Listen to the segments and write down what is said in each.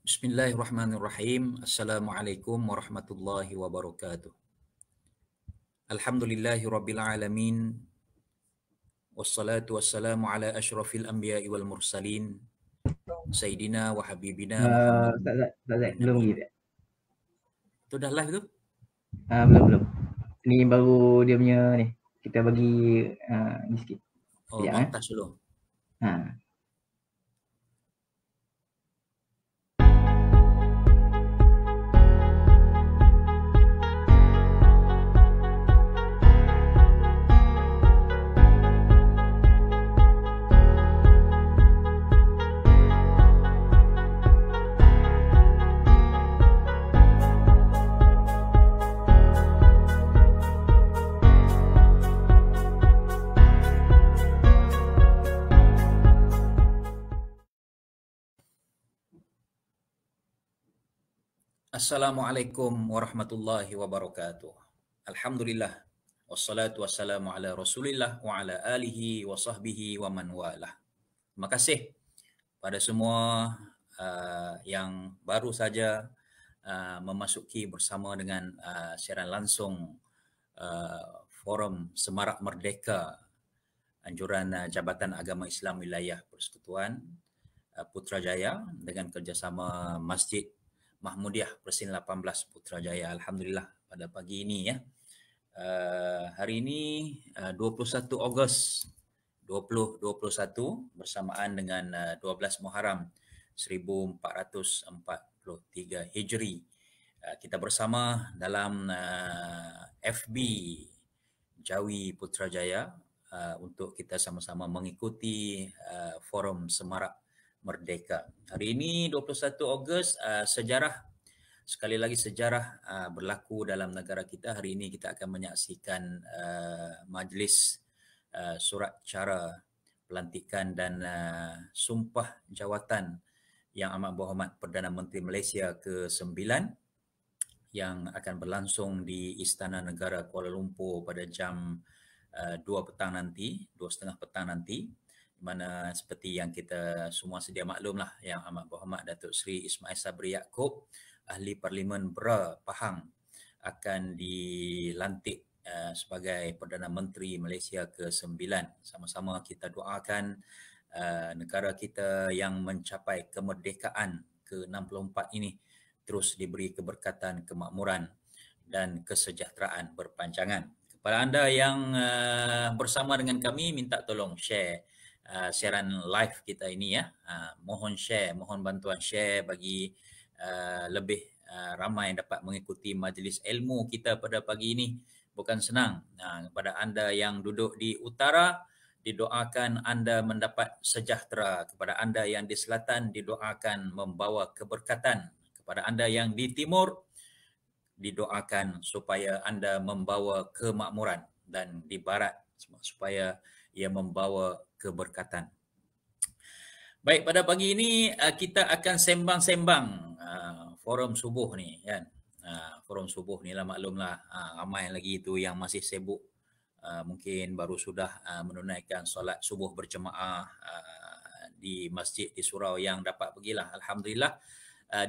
Bismillahirrahmanirrahim. Assalamualaikum warahmatullahi wabarakatuh. Alhamdulillahirabbil alamin. Wassalatu wassalamu ala asyrafil anbiya'i wal mursalin. Sayyidina wa habibina Muhammad. Tak, belum lagi tak? Itu dah live tu? Belum. Ni baru dia punya ni. Kita bagi ni sikit. Oh, Sekejap, montas dulu. Assalamualaikum warahmatullahi wabarakatuh. Alhamdulillah. Wassalatu wassalamu ala Rasulillah wa ala alihi wa sahbihi wa man walah. Terima kasih pada semua yang baru saja memasuki bersama dengan siaran langsung Forum Semarak Merdeka Anjuran Jabatan Agama Islam Wilayah Persekutuan Putrajaya dengan kerjasama Masjid Mahmudiah Persin 18 Putrajaya. Alhamdulillah pada pagi ini ya. Hari ini 21 Ogos 2021 bersamaan dengan 12 Muharram 1443 Hijri. Kita bersama dalam FB Jawi Putrajaya untuk kita sama-sama mengikuti Forum Semarak Merdeka. Hari ini 21 Ogos, sejarah, sekali lagi sejarah berlaku dalam negara kita. Hari ini kita akan menyaksikan majlis surat cara pelantikan dan sumpah jawatan yang amat berhormat Perdana Menteri Malaysia ke-9 yang akan berlangsung di Istana Negara Kuala Lumpur pada jam 2 petang nanti, 2:30 petang nanti, di mana seperti yang kita semua sedia maklumlah, yang amat berhormat Datuk Seri Ismail Sabri Yaakob, Ahli Parlimen Bera Pahang, akan dilantik sebagai Perdana Menteri Malaysia ke-9. Sama-sama kita doakan negara kita yang mencapai kemerdekaan ke-64 ini terus diberi keberkatan, kemakmuran dan kesejahteraan berpanjangan. Kepada anda yang bersama dengan kami, minta tolong share siaran live kita ini ya. Mohon share, mohon bantuan share bagi lebih ramai yang dapat mengikuti majlis ilmu kita pada pagi ini. Bukan senang. Kepada anda yang duduk di utara, didoakan anda mendapat sejahtera. Kepada anda yang di selatan, didoakan membawa keberkatan. Kepada anda yang di timur, didoakan supaya anda membawa kemakmuran, dan di barat supaya ia membawa keberkatan. Baik, pada pagi ini kita akan sembang-sembang forum subuh ni kan. Forum subuh ni lah, maklumlah ramai lagi itu yang masih sibuk, mungkin baru sudah menunaikan solat subuh berjemaah di masjid di surau yang dapat pergilah. Alhamdulillah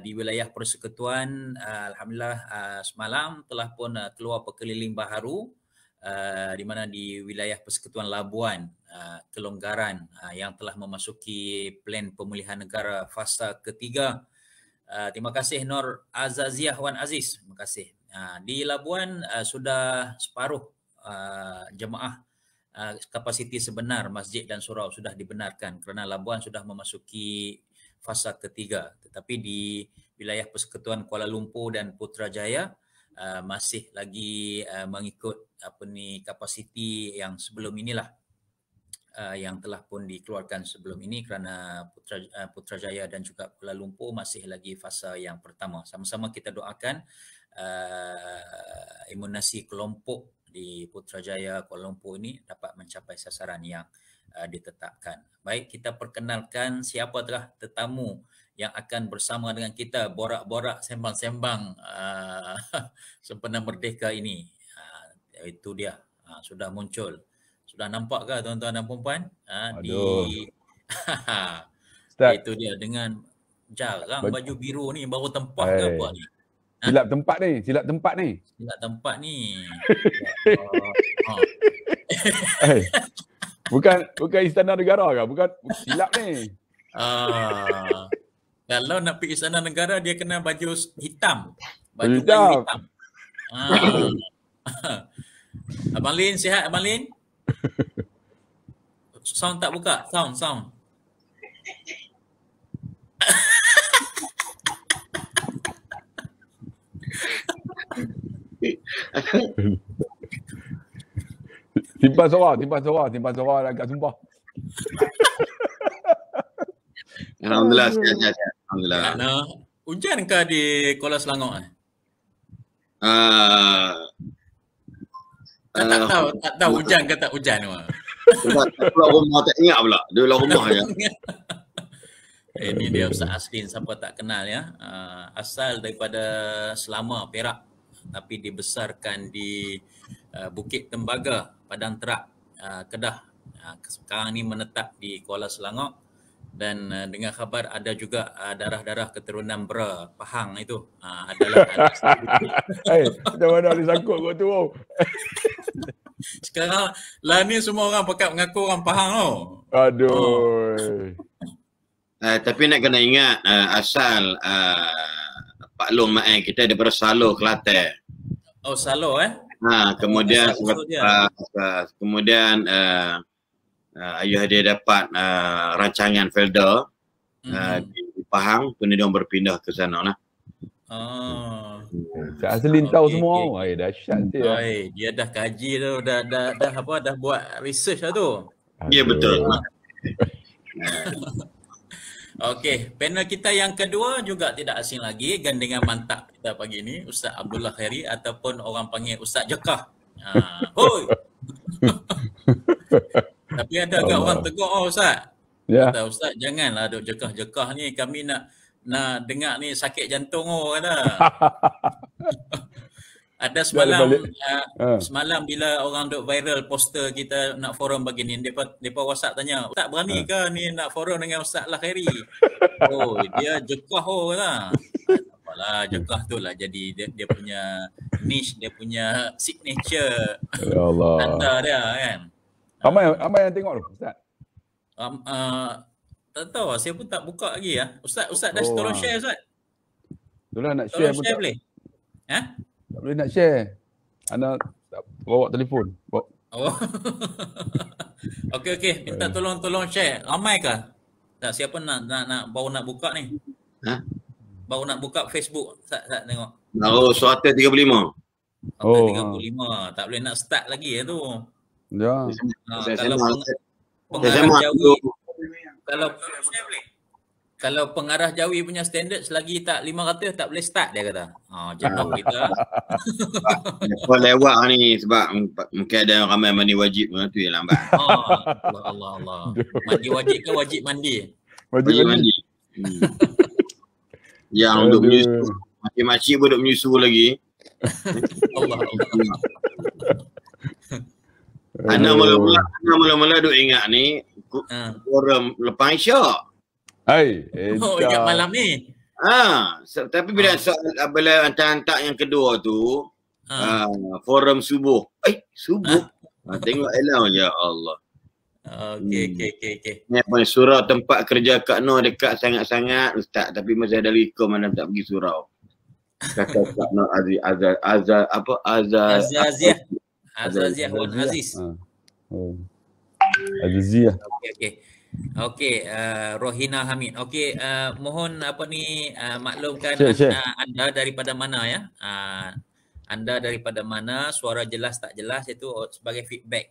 di wilayah persekutuan, alhamdulillah semalam telah pun keluar perkeliling baharu di mana di wilayah Persekutuan Labuan kelonggaran yang telah memasuki plan pemulihan negara fasa ketiga. Terima kasih Nur Azaziah Wan Aziz, terima kasih. Di Labuan sudah separuh jemaah kapasiti sebenar masjid dan surau sudah dibenarkan kerana Labuan sudah memasuki fasa ketiga. Tetapi di wilayah Persekutuan Kuala Lumpur dan Putrajaya masih lagi mengikut kapasiti yang sebelum inilah, yang telah pun dikeluarkan sebelum ini, kerana Putrajaya dan juga Kuala Lumpur masih lagi fasa yang pertama. Sama-sama kita doakan imunasi kelompok di Putrajaya, Kuala Lumpur ini dapat mencapai sasaran yang ditetapkan. Baik, kita perkenalkan siapa telah tetamu yang akan bersama dengan kita borak-borak sembang-sembang sempena merdeka ini. Itu dia, sudah muncul. Sudah nampak ke tuan-tuan dan puan-puan? Itu dia dengan Jarang baju biru ni, baru tempah ke apa ni? Silap tempat ni, silap tempat ni. Silap tempat ni. Bukan Istana Negara ke? Bukan silap ni. Kalau nak pergi Istana Negara, dia kena baju hitam. Baju hitam. Abang Lin, sihat Abang Lin? Sound tak buka? Sound. Simpan suara agak sumpah. Alhamdulillah, sihat. Alhamdulillah. Hujan ke di Kuala Selangor? Tak tahu hujan ke tak hujan. Pulau rumah tak ingat pula. Dia pulau rumah je. Ini dia Ustaz Aslin, siapa tak kenal ya. Asal daripada Selama, Perak, tapi dibesarkan di Bukit Tembaga, Padang Terak, Kedah. Sekarang ni menetap di Kuala Selangor. Dan dengar khabar ada juga darah-darah keturunan Bra, Pahang itu adalah macam mana boleh sangkut kau tu? Sekarang lah ni semua orang pakat mengaku orang Pahang tau. Aduh. Tapi nak kena ingat asal Pak Long Mak kita daripada Salo, Kelantan. Oh, Salo kemudian ayah dia dapat rancangan Felda di Pahang, kemudian dia berpindah ke sana lah. Cak Aslin tahu semua. Dahsyat dia. Dia dah kaji tu, dah buat research lah tu. Ya, betul. Okey, panel kita yang kedua juga tidak asing lagi, gandengan mantap kita pagi ni, Ustaz Abdullah Khairi ataupun orang panggil Ustaz Jekah. Hoi. Tapi ada agak orang tegur, Ustaz. Ya. Kata Ustaz, janganlah duk jekah-jekah ni, kami nak dengar ni sakit jantung kata. Ada semalam bila orang duk viral poster kita nak forum bagi ni, depa WhatsApp tanya, "Ustaz berani ke ni nak forum dengan Ustaz Lah Khairi?" Oh, dia jekah lah. Apalah, jekah tu lah jadi dia punya niche, dia punya signature. Ya Allah. Tanda dia kan. Ramai yang tengok tu, Ustaz. Tak tahu, saya pun tak buka lagi ya. Ustaz dah tolong share Ustaz. Itulah nak share pun tak boleh. Tak boleh nak share. Ana bawa telefon. Oh. Okey. Minta tolong share. Ramai ke? Tak, siapa nak baru nak buka ni? Baru nak buka Facebook. Tak tengok. Baru 135. 135. Tak boleh nak start lagi ya tu. Ya. Kalau pengarah Jawi punya standard selagi tak 500 tak boleh start dia kata. Jenuh kita. Kau lewat ni sebab mungkin ada ramai mandi wajib tu yang lambat. Allah. Mandi wajib ke wajib mandi? Wajib mandi. Yang untuk menyusu. Makcik-makcik pun duk menyusu lagi. Allah. Ana mula-mula duk ingat ni forum lepas Isyak. Ingat malam ni. Tapi bila hantar yang kedua tu forum subuh. Subuh. Tengok alam, ya Allah. Okey. Ni apa surau tempat kerja Kak Noh dekat sangat-sangat Ustaz, tapi masih ada rekom mana tak pergi surau. Kata Kak Noh Azaziah Wan Aziz. Aziziah. Okey, Rohina Hamid. Okey, mohon maklumkan anda daripada mana ya? Anda daripada mana, suara jelas tak jelas itu sebagai feedback.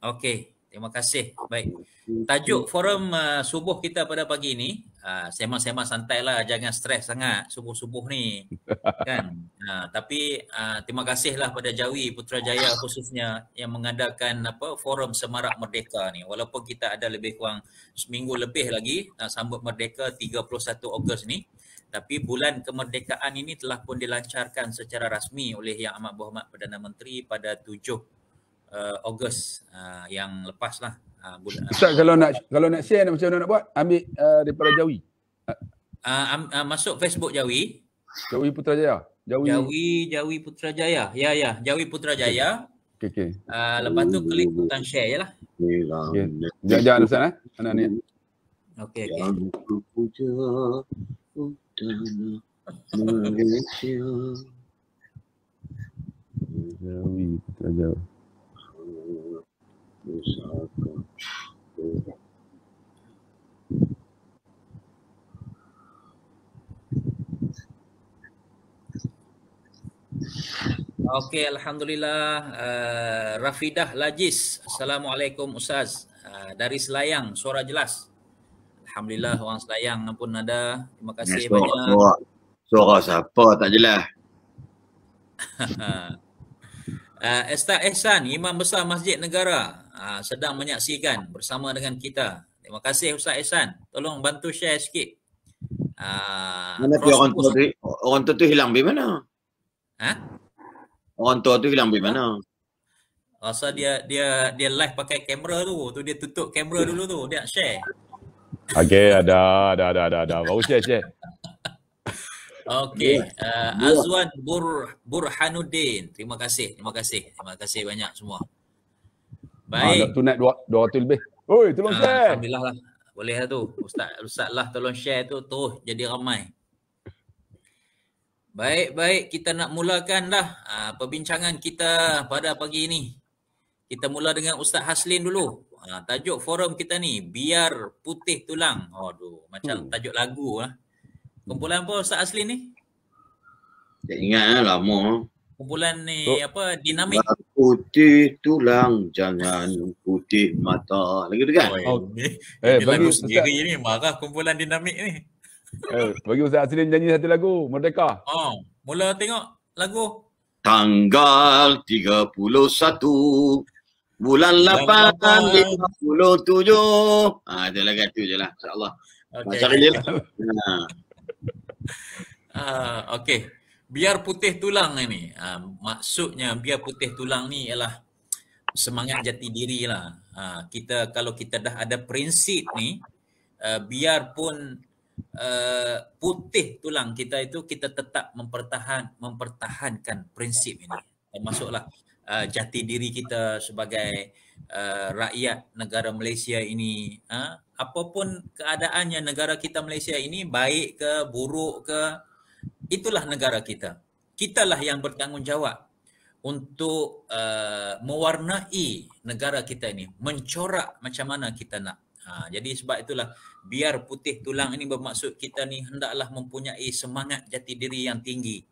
Okey, terima kasih. Baik. Tajuk forum subuh kita pada pagi ini, sema-sema santai lah, jangan stres sangat subuh-subuh ni. Kan? Tapi terima kasihlah pada Jawi Putrajaya khususnya yang mengadakan forum Semarak Merdeka ni. Walaupun kita ada lebih kurang seminggu lebih lagi nak sambut Merdeka 31 Ogos ni. Tapi bulan kemerdekaan ini telah pun dilancarkan secara rasmi oleh Yang Amat Berhormat Perdana Menteri pada 7 Ogos yang lepas lah. Ustaz, kalau nak share macam mana nak buat? Ambil daripada Jawi. Masuk Facebook Jawi. Jawi Putrajaya. Jawi Putrajaya. Ya, Jawi Putrajaya. Okey. Lepas tu klik butang share je lah. Okay. Jangan Ustaz anak ni. Okey. Yang ku puja utama Malaysia. Jawi Putrajaya. Okey, alhamdulillah. Rafidah Lajis. Assalamualaikum Ustaz. Dari Selayang, suara jelas. Alhamdulillah, orang Selayang pun ada. Terima kasih banyak. Suara siapa tak jelas. Ustaz Ehsan, Imam Besar Masjid Negara, sedang menyaksikan bersama dengan kita. Terima kasih Ustaz Ehsan. Tolong bantu share sikit. Mana tu orang tu hilang di mana? Orang tua tu hilang di mana? Rasa dia live pakai kamera tu. Dia tutup kamera dulu tu. Dia nak share. Okey, ada. Baru share. Okey. Azwan Burhanuddin. Terima kasih banyak semua. Baik. Tu naik 200 lebih. Oi, tolong share. Alhamdulillah lah. Boleh lah tu. Ustaz lah tolong share tu terus jadi ramai. Baik, kita nak mulakan dah perbincangan kita pada pagi ini. Kita mula dengan Ustaz Haslin dulu. Tajuk forum kita ni, Biar Putih Tulang. Aduh, macam tajuk lagu lah. Kumpulan apa Ustaz Haslin ni? Tak ingat lama. Kumpulan ni apa? Dinamik. Putih tulang, jangan putih mata. Lagi tu kan? Bagi lagu sendiri ni, marah kumpulan Dinamik ni. Bagi Ustaz Haslin nyanyi satu lagu, Merdeka. Mula tengok lagu. Tanggal 31 bulan 8 57. Ada lagi tu je lah, insyaAllah. Macam ni lah. Okey. Biar putih tulang ni. Maksudnya biar putih tulang ni ialah semangat jati diri lah. Kita kalau kita dah ada prinsip ni, biarpun putih tulang kita itu, kita tetap mempertahankan prinsip ini. Termasuklah jati diri kita sebagai rakyat negara Malaysia ini. Apapun keadaannya negara kita Malaysia ini, baik ke buruk ke, itulah negara kita. Kitalah yang bertanggungjawab untuk mewarnai negara kita ini, mencorak macam mana kita nak. Jadi sebab itulah biar putih tulang ini bermaksud kita ni hendaklah mempunyai semangat jati diri yang tinggi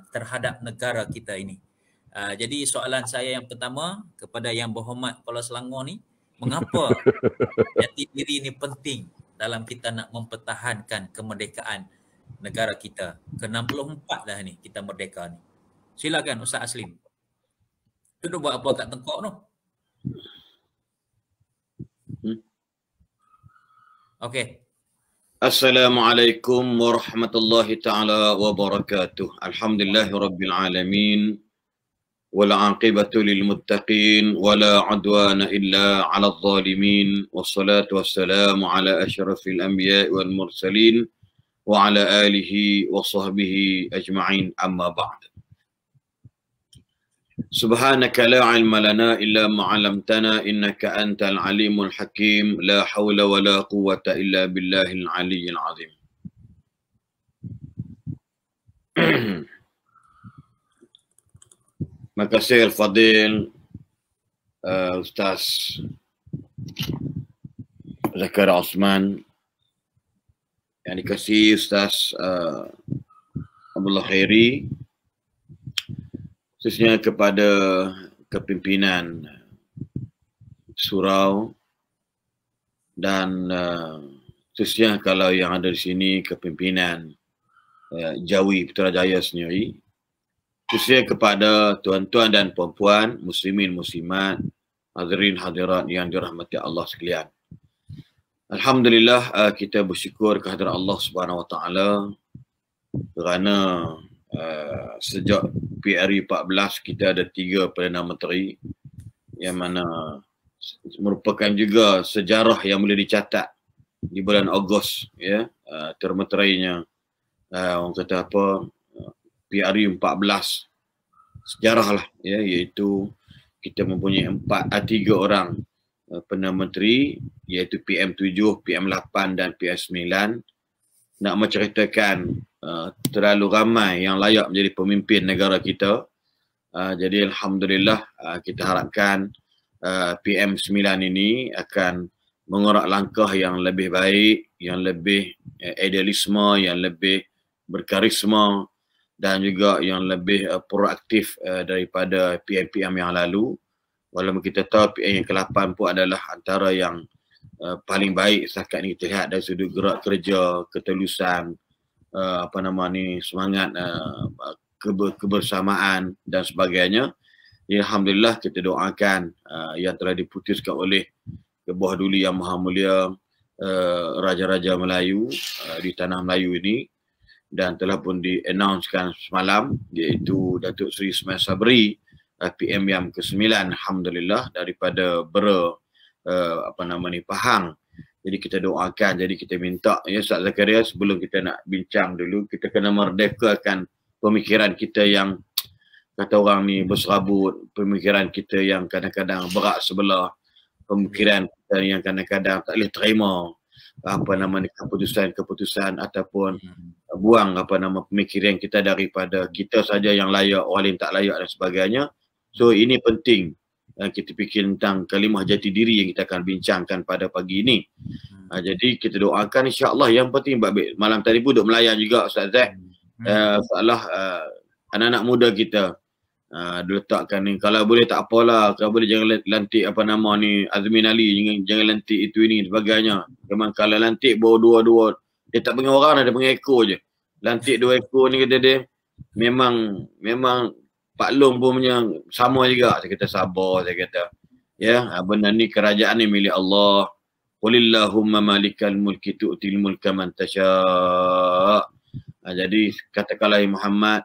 terhadap negara kita ini. Jadi soalan saya yang pertama kepada Yang Berhormat Kepala Selangor ni, mengapa jati diri ini penting dalam kita nak mempertahankan kemerdekaan negara kita? Ke-64 dah ni kita merdeka ni. Silakan Ustaz Haslin. Tu dah buat apa kat tengkok tu? Okey. Assalamualaikum warahmatullahi taala wabarakatuh. Alhamdulillahirabbil alamin. Wal 'aqibatu lil muttaqin wala 'udwana illa 'alal zalimin. Wassalatu wassalamu ala asyrafil anbiya'i wal mursalin wa ala alihi wa sahbihi ajma'in, amma ba'd. Subhanaka la ilma lana illa ma 'allamtana innaka antal alimul hakim. La haula wa la quwwata illa billahil aliyyil azim. Terima kasih Al-Fadil Ustaz Zakaria Osman, yang dikasihi Ustaz Abdullah Khairi, khususnya kepada kepimpinan surau, dan khususnya kalau yang ada di sini kepimpinan Jawi Putrajaya sendiri, khususnya kepada tuan-tuan dan puan-puan, muslimin muslimat, hadirin hadirat yang dirahmati Allah sekalian. Alhamdulillah, kita bersyukur kehadirat Allah Subhanahu Wa Taala kerana sejak PRU 14 kita ada 3 Perdana Menteri yang mana merupakan juga sejarah yang boleh dicatat di bulan Ogos, ya, termeterainya orang kata apa, PRU 14 sejarah lah, ya, iaitu kita mempunyai 3 orang Perdana Menteri, iaitu PM7, PM8 dan PM9, nak menceritakan terlalu ramai yang layak menjadi pemimpin negara kita. Jadi alhamdulillah kita harapkan PM9 ini akan mengorak langkah yang lebih baik, yang lebih idealisme, yang lebih berkarisma dan juga yang lebih proaktif daripada PM-PM yang lalu. Walaupun kita tahu PM yang ke-8 pun adalah antara yang paling baik setakat ini kita lihat dari sudut gerak kerja, ketulusan, semangat kebersamaan dan sebagainya. Ya, alhamdulillah kita doakan yang telah diputuskan oleh Kebawah Duli Yang Maha Mulia Raja-Raja Melayu di Tanah Melayu ini, dan telah pun di-announcekan semalam, iaitu Datuk Seri Ismail Sabri, PM yang ke-9, alhamdulillah, daripada Bera Pahang. Jadi kita doakan, jadi kita minta, ya Ustaz Zakaria, sebelum kita nak bincang dulu, kita kena merdekakan pemikiran kita yang kata orang ni berserabut, pemikiran kita yang kadang-kadang berat sebelah, pemikiran kita yang kadang-kadang tak boleh terima keputusan ataupun buang pemikiran kita daripada kita saja yang layak, orang lain tak layak dan sebagainya. So ini penting kita fikir tentang kalimah jati diri yang kita akan bincangkan pada pagi ini. Jadi kita doakan insya-Allah. Yang penting malam tadi pun duk melayan juga Ustaz Zah. Soalah anak-anak muda kita diletakkan ni, kalau boleh tak apalah, kalau boleh jangan lantik Azmin Ali, jangan lantik itu ini sebagainya. Memang kalau lantik bawa dua-dua, dia tak panggil orang, dia panggil ekor je. Lantik 2 ekor ni kata dia, memang Pak Long pun punya sama juga. Saya kata sabar, saya kata, ya, benda ni kerajaan ni milik Allah. Qulillahumma malikal mulki tu'til mulka man tasha'. Jadi katakanlah Muhammad,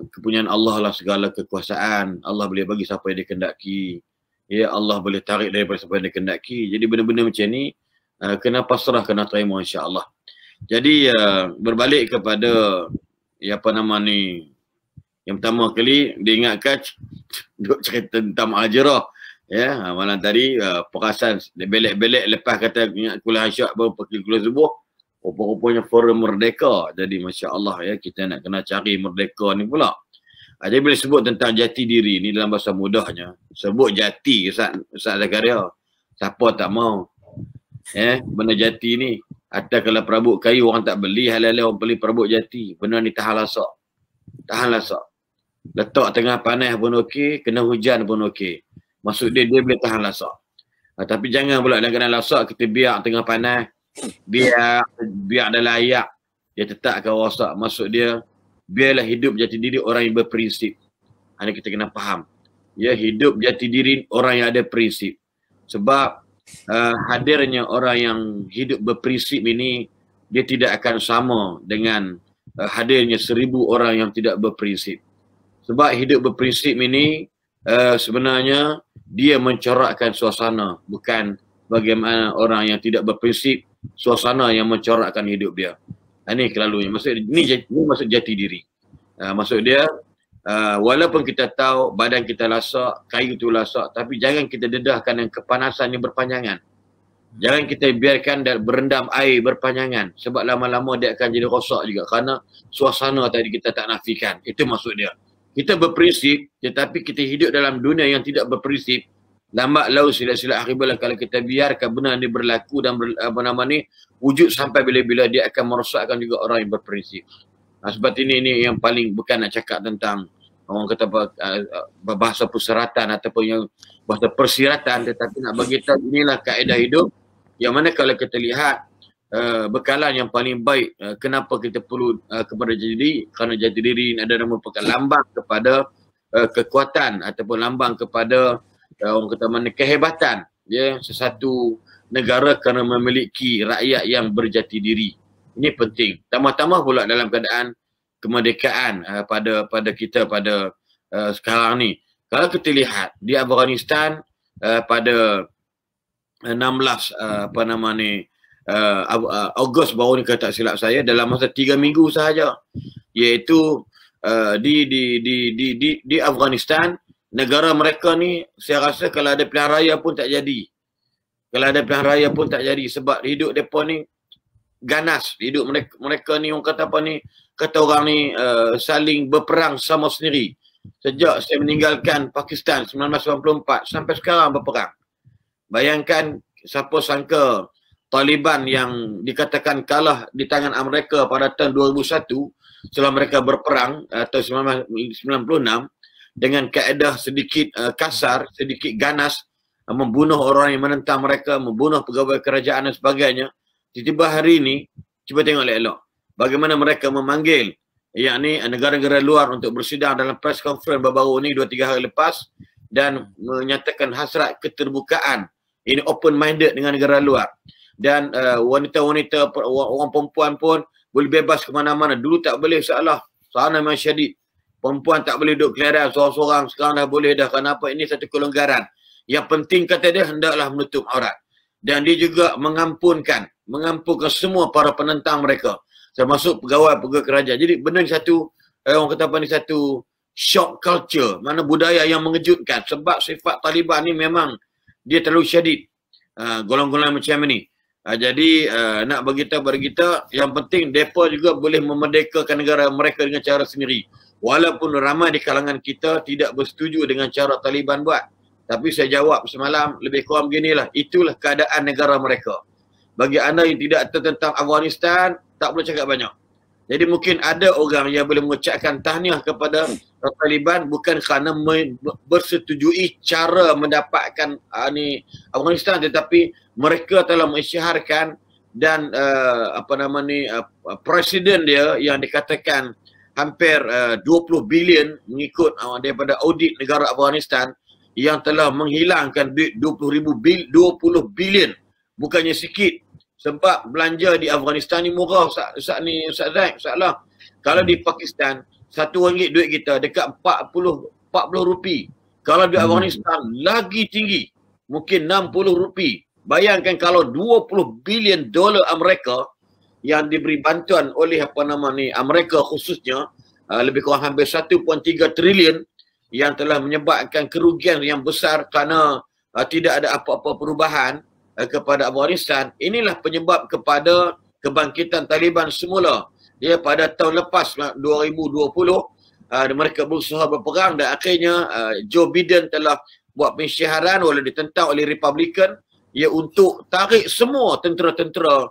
kepunyaan Allah lah segala kekuasaan. Allah boleh bagi siapa yang dia kendaki. Ya, Allah boleh tarik daripada siapa yang dia kendaki. Jadi benda-benda macam ni kena pasrah, kena terima insya-Allah. Jadi berbalik kepada yang pertama kali diingatkan duk cerita tentang Muhajirah. Ya, malam tadi perasan belek-belek lepas kata ingat kuliah Isyak baru pergi kuliah subuh. Rupa-rupanya forum merdeka. Jadi masya-Allah, ya, kita nak kena cari merdeka ni pula. Jadi bila sebut tentang jati diri ni dalam bahasa mudahnya, sebut jati Ustaz Zakaria. Siapa tak mau? Benda jati ni. Atau kalau perabot kayu orang tak beli, halal orang beli perabot jati. Benda ni tahan lasak. Tahan lasak. Letak tengah panas pun okey, kena hujan pun okey. Maksud dia boleh tahan lasak. Tapi jangan pula dalam keadaan lasak kita biar tengah panas, biar dalam ayak, dia tetap akan rosak. Maksud dia, biarlah hidup jati diri orang yang berprinsip. Ini kita kena faham. Ya, hidup jati diri orang yang ada prinsip. Sebab hadirnya orang yang hidup berprinsip ini, dia tidak akan sama dengan hadirnya 1000 orang yang tidak berprinsip. Sebab hidup berprinsip ini sebenarnya dia mencorakkan suasana, bukan bagaimana orang yang tidak berprinsip, suasana yang mencorakkan hidup dia. Ini kelalunya. Maksud ini maksud jati diri. Maksud dia walaupun kita tahu badan kita lasak, kayu tu lasak, tapi jangan kita dedahkan dengan kepanasan yang berpanjangan. Jangan kita biarkan dan berendam air berpanjangan, sebab lama-lama dia akan jadi rosak juga kerana suasana tadi kita tak nafikan. Itu maksud dia. Kita berprinsip, tetapi kita hidup dalam dunia yang tidak berprinsip. Lambat laun sila-sila akhirnya kalau kita biarkan benda ini berlaku dan wujud sampai bila-bila, dia akan merosakkan juga orang yang berprinsip. Sebab ini yang paling, bukan nak cakap tentang orang kata bahasa perseratan ataupun yang bahasa persiratan, tetapi nak bagi tahu inilah kaedah hidup yang mana kalau kita lihat bekalan yang paling baik kenapa kita perlu kepada jati diri, kerana jati diri ini adalah merupakan lambang kepada kekuatan ataupun lambang kepada orang kata kehebatan, ya, sesuatu negara kerana memiliki rakyat yang berjati diri. Ini penting. Tambah-tambah pula dalam keadaan kemerdekaan pada kita pada sekarang ni. Kalau kita lihat di Afghanistan pada 16 Ogos baru ni, kalau tak silap saya, dalam masa 3 minggu sahaja, iaitu di Afghanistan, negara mereka ni saya rasa kalau ada pilihan raya pun tak jadi. Kalau ada pilihan raya pun tak jadi sebab hidup mereka ni ganas. Hidup mereka ni orang kata apa ni, kata orang ni saling berperang sama sendiri. Sejak saya meninggalkan Pakistan 1994 sampai sekarang berperang. Bayangkan, siapa sangka Taliban yang dikatakan kalah di tangan Amerika pada tahun 2001 setelah mereka berperang atau 1996 dengan kaedah sedikit kasar, sedikit ganas, membunuh orang yang menentang mereka, membunuh pegawai kerajaan dan sebagainya. Tiba-tiba hari ini, cuba tengok elok bagaimana mereka memanggil yakni negara-negara luar untuk bersidang dalam press conference baru-baru ni 2-3 hari lepas dan menyatakan hasrat keterbukaan, ini open minded dengan negara luar. Dan wanita-wanita, orang perempuan pun boleh bebas ke mana-mana. Dulu tak boleh, seolah sana memang syadid. Perempuan tak boleh duduk kelaran seorang-seorang, sekarang dah boleh dah. Kenapa? Ini satu kelonggaran. Yang penting kata dia, hendaklah menutup aurat. Dan dia juga mengampunkan semua para penentang mereka, termasuk pegawai-pegawai kerajaan. Jadi benda ni satu, orang kata apa ni, satu shock culture, mana budaya yang mengejutkan. Sebab sifat Taliban ni memang dia terlalu syadid. Golongan-golongan macam ni. Jadi nak beritahu kepada kita, yang penting mereka juga boleh memerdekakan negara mereka dengan cara sendiri. Walaupun ramai di kalangan kita tidak bersetuju dengan cara Taliban buat. Tapi saya jawab semalam lebih kurang beginilah. Itulah keadaan negara mereka. Bagi anda yang tidak tahu tentang Afghanistan, tak boleh cakap banyak. Jadi mungkin ada orang yang boleh mengucapkan tahniah kepada Taliban bukan kerana bersetujui cara mendapatkan Afghanistan, tetapi mereka telah mengisytiharkan dan presiden dia yang dikatakan hampir 20 bilion mengikut daripada audit negara Afghanistan yang telah menghilangkan duit 20 bilion, bukannya sikit. Sebab belanja di Afghanistan ni murah, Ustaz Zaid, salah. Kalau di Pakistan, RM1 duit kita dekat 40 rupi. Kalau di Afghanistan lagi tinggi, mungkin 60 rupi. Bayangkan kalau 20 bilion dolar Amerika yang diberi bantuan oleh Amerika khususnya, lebih kurang hampir 1.3 trilion yang telah menyebabkan kerugian yang besar kerana tidak ada apa-apa perubahan kepada Afghanistan. Inilah penyebab kepada kebangkitan Taliban semula. Ya, pada tahun lepas 2020 mereka berusaha berperang dan akhirnya Joe Biden telah buat pengisytiharan walaupun ditentang oleh Republican, ya, untuk tarik semua tentera-tentera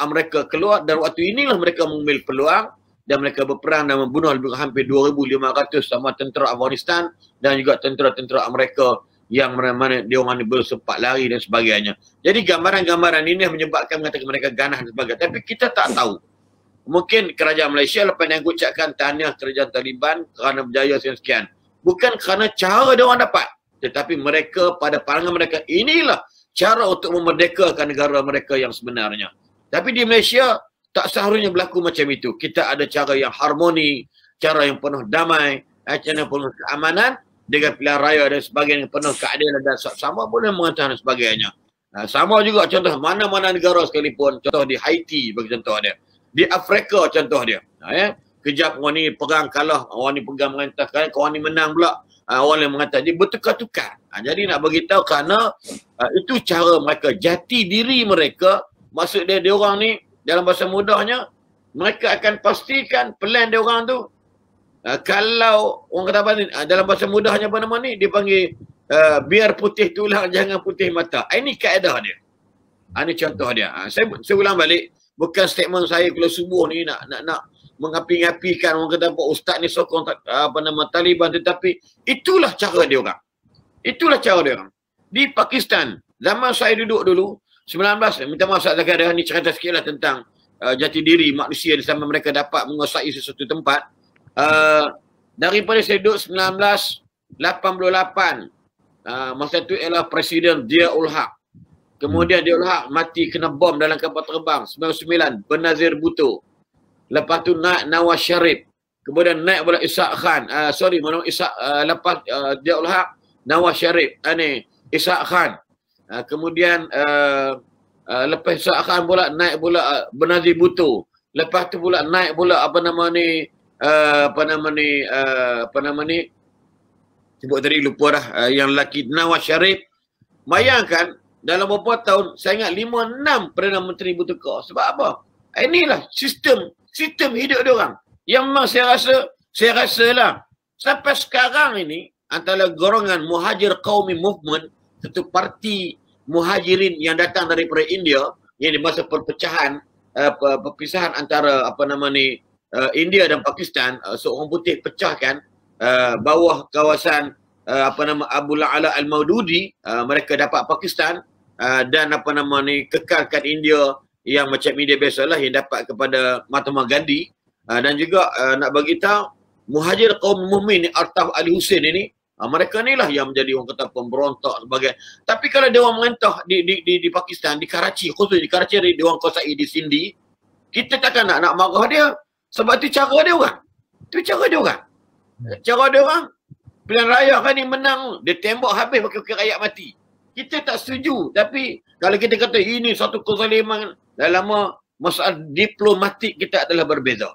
Amerika keluar, dan waktu inilah mereka mengambil peluang dan mereka berperang dan membunuh hampir 2,500 sama tentera Afghanistan dan juga tentera-tentera Amerika yang mana dia orang bersempat lari dan sebagainya. Jadi gambaran-gambaran ini menyebabkan mengatakan mereka ganas dan sebagainya. Tapi kita tak tahu. Mungkin kerajaan Malaysia lepas yang ucapkan tahniah kerajaan Taliban kerana berjaya sekian. Bukan kerana cara dia orang dapat, tetapi mereka pada pandangan mereka inilah cara untuk memerdekakan negara mereka yang sebenarnya. Tapi di Malaysia tak seharusnya berlaku macam itu. Kita ada cara yang harmoni, cara yang penuh damai, cara yang penuh keamanan, dengan pilihan raya dan sebagainya, penuh keadilan dan sama boleh mengatakan dan sebagainya. Sama juga contoh mana-mana negara sekalipun, contoh di Haiti bagi contoh dia, di Afrika contoh dia. Kejap orang ni perang kalah, orang ni pegang merintah, orang ni menang pula, orang yang mengatakan dia bertukar-tukar. Jadi nak beritahu kerana itu cara mereka, jati diri mereka. Maksud dia orang ni dalam bahasa mudahnya, mereka akan pastikan plan dia orang tu. Kalau orang kata apa ni, dalam bahasa mudahnya apa nama ni, dia panggil biar putih tulang jangan putih mata. Ini kaedah dia. Ini contoh dia. Saya ulang balik, bukan statement saya kalau subuh ni nak mengapi-ngapikan orang kata apa ustaz ni sokong Taliban, tetapi itulah cara dia orang. Itulah cara dia orang. Di Pakistan, zaman saya duduk dulu 19, minta maaf Ustaz Zakaria, ni cerita sikitlah tentang jati diri manusia di zaman mereka dapat menguasai sesuatu tempat. Daripada saya duduk 1988, masa itu ialah Presiden Zia-ul Haq. Kemudian Zia-ul Haq mati kena bom dalam kapal terbang 99, Benazir Bhutto. Lepas tu Nawaz Sharif. kemudian naik pula Ishak Khan, lepas Ziaul Haq, Nawaz Sharif, Ishak Khan. Kemudian lepas Ishak Khan pula naik pula Benazir Bhutto. Lepas tu pula naik pula sebut tadi lupa dah, yang lelaki Nawaz Sharif. Bayangkan dalam beberapa tahun saya ingat 5-6 Perdana Menteri bertukar. Sebab apa? Inilah sistem hidup dia orang. Yang memang saya rasa lah sampai sekarang ini antara golongan Muhajir Qaumi Movement, satu parti muhajirin yang datang daripada India yang di masa perpecahan perpisahan antara India dan Pakistan, seorang putih pecahkan bawah kawasan Abu La'ala Al-Maududi, mereka dapat Pakistan dan kekalkan India yang macam India biasalah yang dapat kepada Mahatma Gandhi. Dan juga nak bagi tahu Muhajir Qaum Mu'min Artaf Ali Hussein ini, mereka ni lah yang menjadi orang kata pemberontak sebagai. Tapi kalau dia orang merentah di Pakistan, di Karachi, khusus di Karachi, dia orang kuasai di Sindhi, kita takkan nak marah dia. Sebab tu cara dia orang. Cara dia orang. Pilihan raya kan ni menang, dia tembak habis wakil-wakil rakyat mati. Kita tak setuju. Tapi kalau kita kata ini satu kezaliman, dalam masalah diplomatik kita adalah berbeza.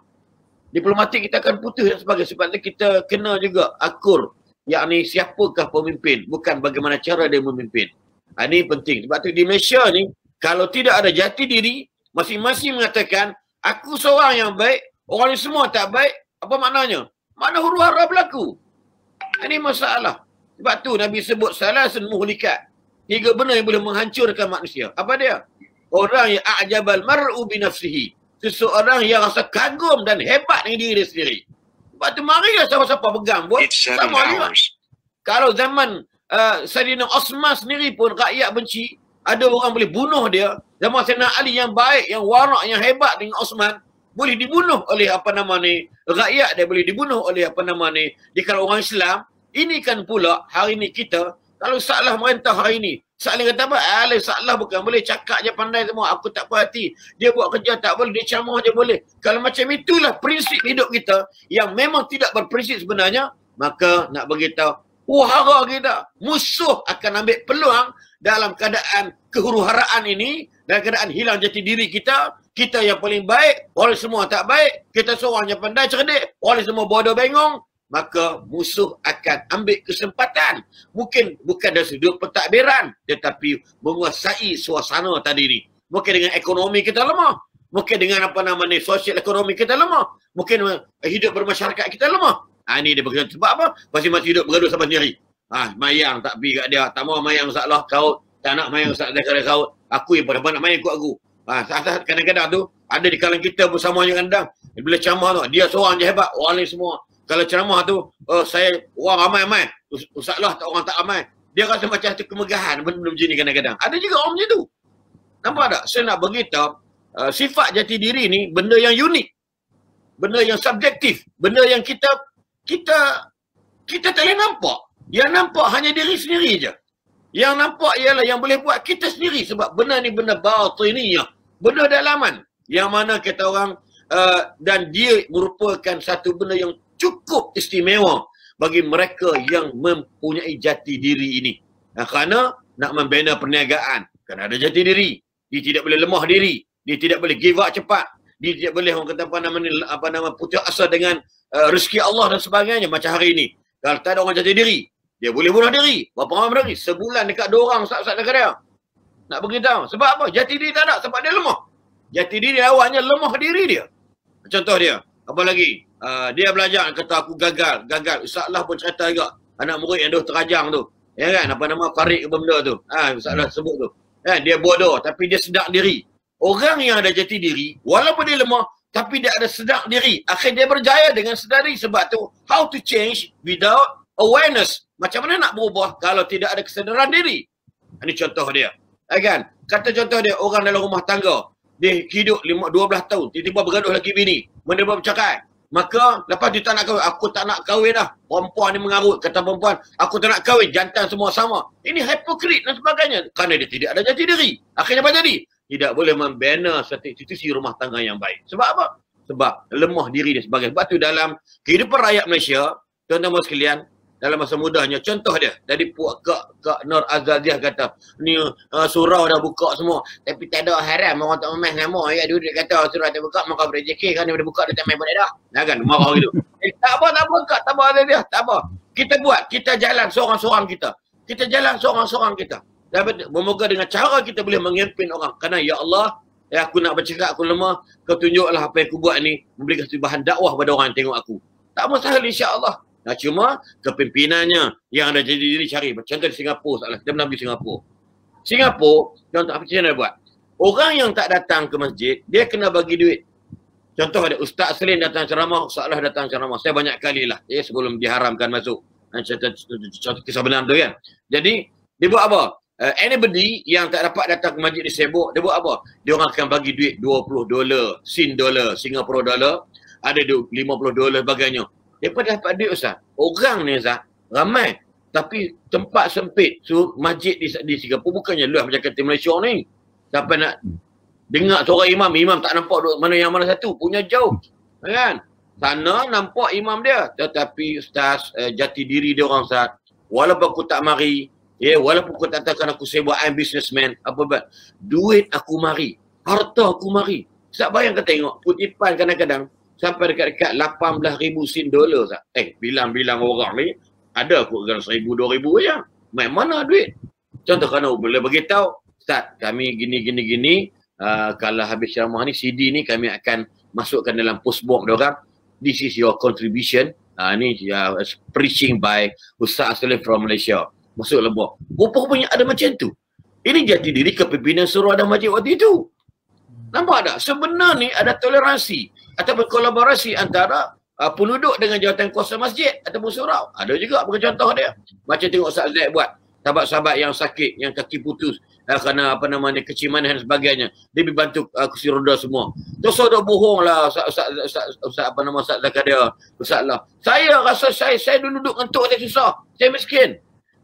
Diplomatik kita akan putus dan sebagainya. Sebab tu kita kena juga akur, yakni siapakah pemimpin, bukan bagaimana cara dia memimpin. Ini penting. Sebab tu di Malaysia ni, kalau tidak ada jati diri, masing-masing mengatakan aku seorang yang baik, orang ni semua tak baik, apa maknanya? Mana huru-hara berlaku? Ini masalah. Sebab tu Nabi sebut salasun muhlikat. 3 benda yang boleh menghancurkan manusia. Apa dia? Orang yang a'jabal mar'u binafsihi. Seseorang yang rasa kagum dan hebat dengan diri dia sendiri. Sebab tu marilah siapa-siapa pegang buat sama juga. Kalau zaman Sayyidina Osman sendiri pun rakyat benci, ada orang boleh bunuh dia. Zaman Sayyidina Ali yang baik, yang warak, yang hebat dengan Osman, boleh dibunuh oleh rakyat dia, boleh dibunuh oleh di kalangan orang Islam. Ini kan pula hari ni kita, kalau salah merentah hari ni, saling kata apa? Salah bukan boleh cakap je pandai semua, aku tak puas hati. Dia buat kerja tak boleh, dia camah je boleh. Kalau macam itulah prinsip hidup kita yang memang tidak berprinsip sebenarnya, maka nak beritahu, huru-hara kita, musuh akan ambil peluang dalam keadaan kehuru-haraan ini, dalam keadaan hilang jati diri kita. Kita yang paling baik, orang semua tak baik. Kita seorang yang pandai cerdik, orang semua bodoh bengong. Maka musuh akan ambil kesempatan. Mungkin bukan dari sudut pentadbiran, tetapi menguasai suasana tadi ni. Mungkin dengan ekonomi kita lemah. Mungkin dengan sosial ekonomi kita lemah. Mungkin hidup bermasyarakat kita lemah. Ini dia berkata sebab apa? Masing-masing hidup bergaduh sama sendiri. Mayang tak pergi kat dia. Tak mau mayang salah kaut. Tak nak mayang salah kaut. Aku yang pada nak mayang ikut aku. Kadang-kadang tu ada di kalangan kita bersama yang kandang. Bila ceramah tu, dia seorang je hebat. Orang lain semua. Kalau ceramah tu, saya orang ramai-ramai. Ustazlah orang tak ramai. Dia rasa macam tu kemegahan benda-benda macam ni kadang-kadang. Ada juga orang macam tu. Nampak tak? Saya nak beritahu, sifat jati diri ni benda yang unik. Benda yang subjektif. Benda yang kita tak boleh nampak. Yang nampak hanya diri sendiri je. Yang nampak ialah yang boleh buat kita sendiri. Sebab benda ni benda batiniyah. Benda dalaman. Yang mana kata orang, dan dia merupakan satu benda yang cukup istimewa bagi mereka yang mempunyai jati diri ini. Kerana nak membina perniagaan, kena ada jati diri. Dia tidak boleh lemah diri. Dia tidak boleh give up cepat. Dia tidak boleh orang kata putus asa dengan rezeki Allah dan sebagainya macam hari ini. Kalau tak ada orang jati diri, dia boleh bunuh diri. Berapa orang bunuh diri? Sebulan dekat 2 orang ustaz dekat dia. Nak beritahu. Sebab apa? Jati diri tak ada. Sebab dia lemah. Jati diri awalnya lemah diri dia. Contoh dia. Apa lagi? Dia belajar, kata aku gagal. Ustaz lah pun cerita juga. Anak murid yang terajang tu. Ya kan? Farid ke benda tu. Ustaz lah sebut tu. Dia bodoh tapi dia sedar diri. Orang yang ada jati diri, walaupun dia lemah, tapi dia ada sedar diri. Akhirnya dia berjaya dengan sedar diri. Sebab tu, how to change without awareness. Macam mana nak berubah kalau tidak ada kesedaran diri? Ini contoh dia. Kan? Kata contoh dia, orang dalam rumah tangga. Dia hidup 12 tahun. Tiba-tiba bergaduh lagi bini. Mereka bercakap. Maka lepas dia tak nak kahwin. Aku tak nak kahwin dah. Perempuan ni mengarut. Kata perempuan, aku tak nak kahwin. Jantan semua sama. Ini hipokrit dan sebagainya. Kerana dia tidak ada jati diri. Akhirnya apa jadi? Tidak boleh membina satu institusi rumah tangga yang baik. Sebab apa? sebab lemah diri dia sebagainya. Sebab tu dalam kehidupan rakyat Malaysia, tuan-tuan sekalian, dalam masa mudahnya, contoh dia, tadi Puak Kak Nur Azaziah kata, ni surau dah buka semua, tapi tak ada haram, orang tak memang nama, ya dulu dia kata surau tak buka, maka berjekir kan, dia dah buka, dia tak main boleh dah. Nah kan, marah gitu. Tak apa, Kak, tak apa, dia, tak apa. Kita buat, kita jalan seorang-seorang kita. Kita jalan seorang-seorang kita. Semoga dengan cara kita boleh mengimpin orang. Kerana ya Allah, ya aku nak bercakap, aku lemah, kau tunjuklah apa yang aku buat ni, memberikan bahan dakwah pada orang yang tengok aku. Tak mustahil insya-Allah. Nah, cuma kepimpinannya yang ada jadi diri cari. Contoh di Singapura, salah. Kita pernah pergi Singapura. Singapura, contoh apa macam mana buat? Orang yang tak datang ke masjid, dia kena bagi duit. Contoh ada Ustaz Selin datang ceramah, Ustaz Lah datang ceramah. Saya banyak kali lah, sebelum diharamkan masuk. Contoh kisah benar tu kan. Jadi, dia buat apa? Anybody yang tak dapat datang ke masjid di Sibuk, dia buat apa? Dia orang akan bagi duit $20, Sin dollar, Singapura dollar, ada $50 sebagainya. Daripada dapat duit Ustaz. Orang ni Ustaz, ramai. Tapi tempat sempit. So, masjid di Singapura bukannya luas macam kata Malaysia ni. Sampai nak dengar suara imam, imam tak nampak mana yang mana satu. Punya jauh. Kan? Sana nampak imam dia. Tetapi Ustaz, jati diri dia orang Ustaz. Walaupun aku tak mari, walaupun aku tak katakan aku sibuk, I'm businessman, apa buat? Duit aku mari. Harta aku mari. Ustaz bayangkan tengok, kutipan kadang-kadang sampai dekat-dekat 18,000 Sin dollar Ustaz. Bilang-bilang orang ni, ada kot kan 1,000-2,000 je. Main mana duit? Contoh kerana boleh beritahu, Ustaz kami gini. Kalau habis ceramah ni, CD ni kami akan masukkan dalam postbox diorang. This is your contribution. Ni preaching by Ustaz Salim from Malaysia. Masuk lebah. Rupanya ada macam tu. Ini jati diri kepimpinan surau dan masjid waktu itu. Nampak tak? Sebenarnya ada toleransi ataupun kolaborasi antara penduduk dengan jawatan kuasa masjid ataupun surau. Ada juga bagi contoh dia. Macam tengok Ustaz Zaid buat. Sahabat-sahabat yang sakit, yang kaki putus, kerana kecimanan dan sebagainya. Dia dibantu kursi roda semua. Terus ada bohong lah Ustaz Zakaria, Ustaz Lah. Saya rasa saya dulu duduk ngantuk, saya susah. Saya miskin.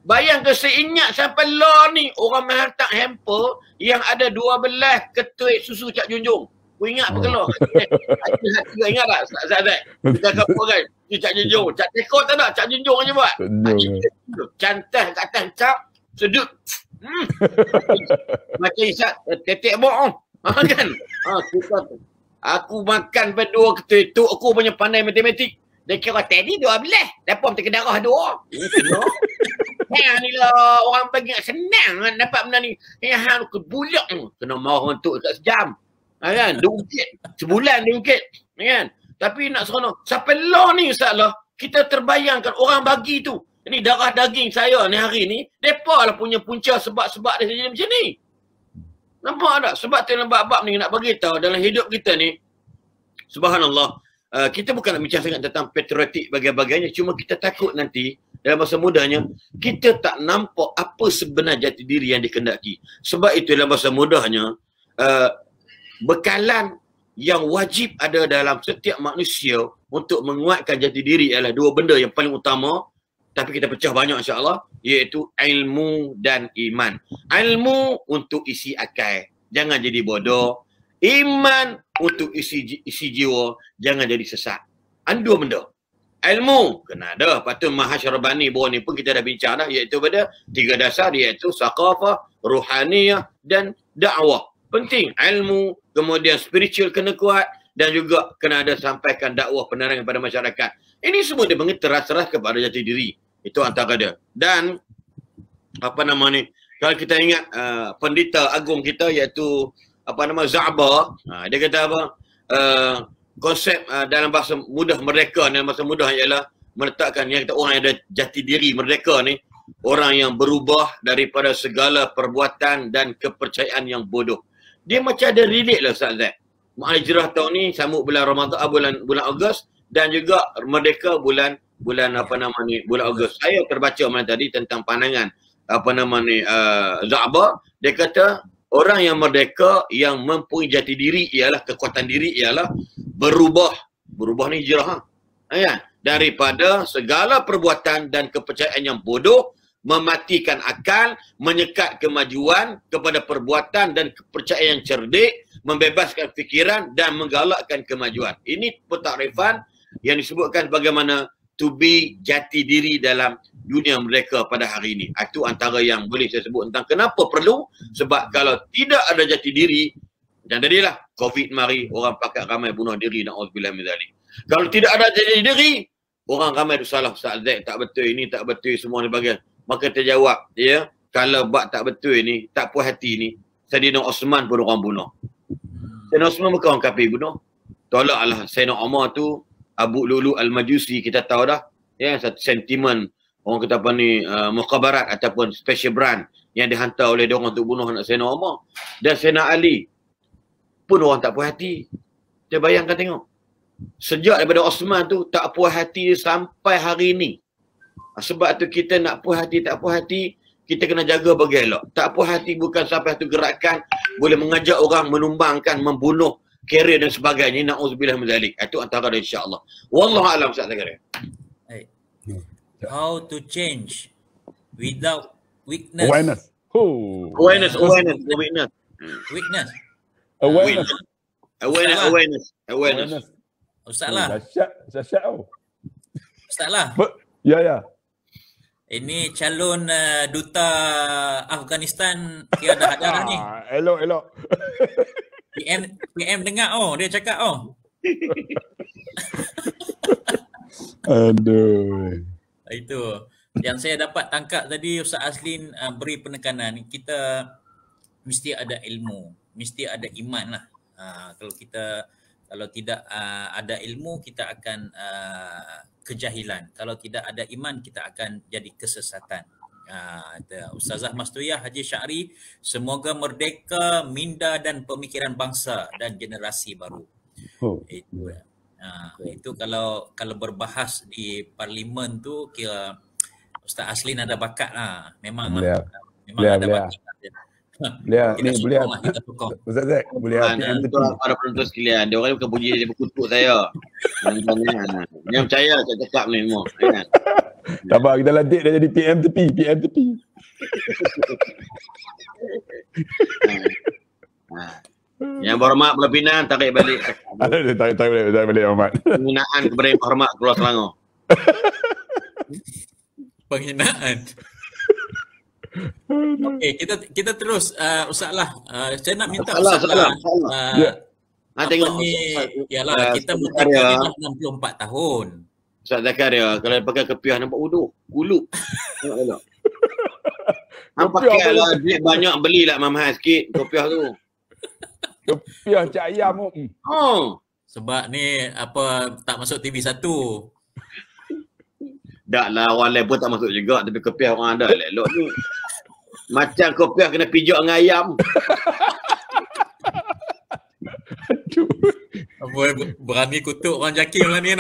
Bayangkan saya ingat sampai lah ni orang menghantar hamper yang ada 12 ketuik susu Cak Junjung. Aku ingat apa kalau. Hati ingat tak Ustaz Zaid? Kita kata kan, Cak Junjung. Cak Teko tak ada, Cak Junjung je buat. Cantas kat atas cap, sedut. Macam Isak, tetek bohong. Kan? Aku makan pada 2 ketuik tu, aku punya pandai matematik. Dia kira tadi 12, dapat terkena darah 2. Ni lah orang bagi senang dapat benda ni. Hang kebulak kena marah untuk tak sejam. Kan? RM2 sebulan RM2. Kan? Tapi nak seronok. Sampai lah ni Ustaz Lah, kita terbayangkan orang bagi tu. Ini darah daging saya ni hari ni, depa lah punya punca sebab-sebab dia jadi macam ni. Nampak tak? Sebab tu dalam bab-bab ni nak bagi tahu dalam hidup kita ni, subhanallah, kita bukan nak bincang sangat tentang patriotik bagai-bagainya, cuma kita takut nanti dalam masa mudahnya kita tak nampak apa sebenar jati diri yang dikendaki. Sebab itu dalam masa mudahnya bekalan yang wajib ada dalam setiap manusia untuk menguatkan jati diri ialah 2 benda yang paling utama, tapi kita pecah banyak insya-Allah, iaitu ilmu dan iman. Ilmu untuk isi akal, jangan jadi bodoh. Iman untuk isi jiwa, jangan jadi sesat. Ada 2 benda. Ilmu kena ada. Patut Mahasyar Rabbani baru ni pun kita dah bincang dah, iaitu pada 3 dasar, iaitu saqafah, ruhaniyah dan dakwah. Penting ilmu, kemudian spiritual kena kuat, dan juga kena ada sampaikan dakwah penerangan kepada masyarakat. Ini semua dia mengeras-eras kepada jati diri. Itu antara dia. Dan kalau kita ingat pendeta agung kita iaitu Za'ba, dia kata apa? Konsep dalam bahasa mudah merdeka, dalam bahasa mudah ialah meletakkan yang kita orang yang ada jati diri merdeka ni, orang yang berubah daripada segala perbuatan dan kepercayaan yang bodoh. Dia macam ada relate lah Ustaz Zaid. Hijrah tahun ni sambut bulan Ramadan, bulan Ogos, dan juga merdeka bulan Ogos. Saya terbaca malam tadi tentang pandangan Za'ba. Dia kata orang yang merdeka yang mempunyai jati diri ialah kekuatan diri ialah berubah ni hijrah daripada segala perbuatan dan kepercayaan yang bodoh, mematikan akal, menyekat kemajuan kepada perbuatan dan kepercayaan yang cerdik, membebaskan fikiran dan menggalakkan kemajuan. Ini pentakrifan yang disebutkan bagaimana to be jati diri dalam dunia mereka pada hari ini. Itu antara yang boleh saya sebut tentang kenapa perlu. Sebab kalau tidak ada jati diri, dan jadilah COVID mari, orang pakat ramai bunuh diri, na'udzubillah min zalik. Kalau tidak ada jati diri, orang ramai tu salah, Ustaz Zaid tak betul, ini tak betul, semua ni bagian. Maka terjawab, ya, kalau bak tak betul ni, tak puas hati ni, Sayyidina Osman pun orang bunuh. Sayyidina Osman bukan orang kafir bunuh. Tolaklah Sayyidina Umar tu, Abu Lulu Al-Majusi, kita tahu dah, ya, satu sentimen orang kata apa ni, mukhabarat ataupun special brand yang dihantar oleh dia orang untuk bunuh anak Sayyidina Umar. Dan Sayyidina Ali pun orang tak puas hati. Dia bayangkan tengok. Sejak daripada Osman tu tak puas hati sampai hari ni. Sebab tu kita nak puas hati, tak puas hati, kita kena jaga bagi elok. Tak puas hati bukan sampai satu gerakan boleh mengajak orang menumbangkan, membunuh, kerja dan sebagainya. Na'udzubillah min zalik. Itu antara dia insya-Allah. Wallahu a'lam Ustaz Zakaria. How to change without weakness. Awareness. Awareness. Ustaz lah. Dahsyat tau. Ustaz lah. Ya. Ini calon duta Afghanistan kira dah ada dah ni. Elok. PM dengar dia cakap Aduh. Itu yang saya dapat tangkap tadi. Ustaz Azlin beri penekanan kita mesti ada ilmu, mesti ada iman lah. Kalau tidak ada ilmu, kita akan kejahilan. Kalau tidak ada iman, kita akan jadi kesesatan. Ustazah Mastuyah Haji Syahri, semoga merdeka minda dan pemikiran bangsa dan generasi baru. Itu kalau berbahas di parlimen tu, kira Ustaz Azlin ada bakat lah. Memang ada bakat. Boleh Ustaz Zaid, boleh para penonton sekalian, dia orang bukan puji, dia berkutuk saya. Jangan percaya saya cakap ni semua. Tak apa, kita latih dia jadi PM tepi. Yang berhormat Pulau Pinang tarik balik. Tarik balik Ahmad. Penghinaan kepada yang berhormat Pulau Selangor. Penghinaan. Okey, kita terus Ustaz lah. Saya nak minta Ustaz lah. Tengok ni ialah kita merdeka dah 64 tahun. Ustaz Zakaria, kalau pakai kepiah nampak wudu, kulup. Tengok. Hang pakai lah duit banyak, belilah mahal sikit kepiah tu. Kepiah cak ayam tu. Sebab ni tak masuk TV 1. Tak lah, orang lain pun tak masuk juga, tapi kepiah orang ada elok ni. Macam kepiah kena pijak dengan ayam. Aduh. Berani kutuk orang JAKIM lah ni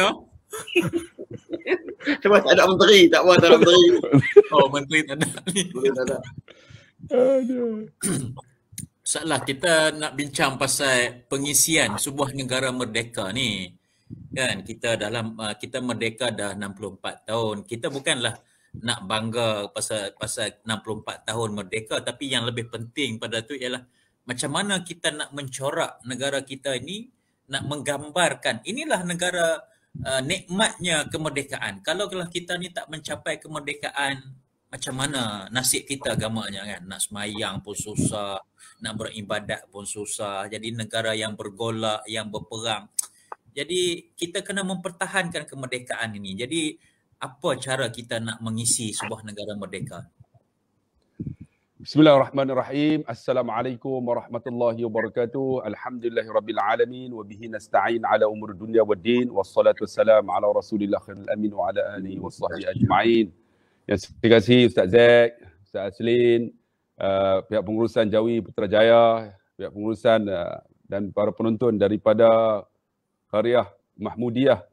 Sebab tak ada menteri, tak ada menteri. Menteri tak ada ni. Aduh. Salah, kita nak bincang pasal pengisian sebuah negara merdeka ni. Kan kita merdeka dah 64 tahun. Kita bukanlah nak bangga pasal 64 tahun merdeka, tapi yang lebih penting pada tu ialah macam mana kita nak mencorak negara kita ini, nak menggambarkan inilah negara nikmatnya kemerdekaan. Kalau kita ni tak mencapai kemerdekaan, macam mana nasib kita agamanya kan? Nak semayang pun susah, nak beribadat pun susah. Jadi negara yang bergolak, yang berperang. Jadi kita kena mempertahankan kemerdekaan ini. Jadi apa cara kita nak mengisi sebuah negara merdeka? Bismillahirrahmanirrahim. Assalamualaikum warahmatullahi wabarakatuh. Alhamdulillahirabbil alamin wa bihi nasta'in ala umur dunya waddin wassalatu wassalamu ala Rasulillah khairil amin wa ala alihi washabbihi ajma'in. Yang terima kasih Ustaz Zaid, Ustaz Azlin, pihak pengurusan Jawi Putrajaya, pihak pengurusan dan para penonton daripada Qaryah Mahmudiyah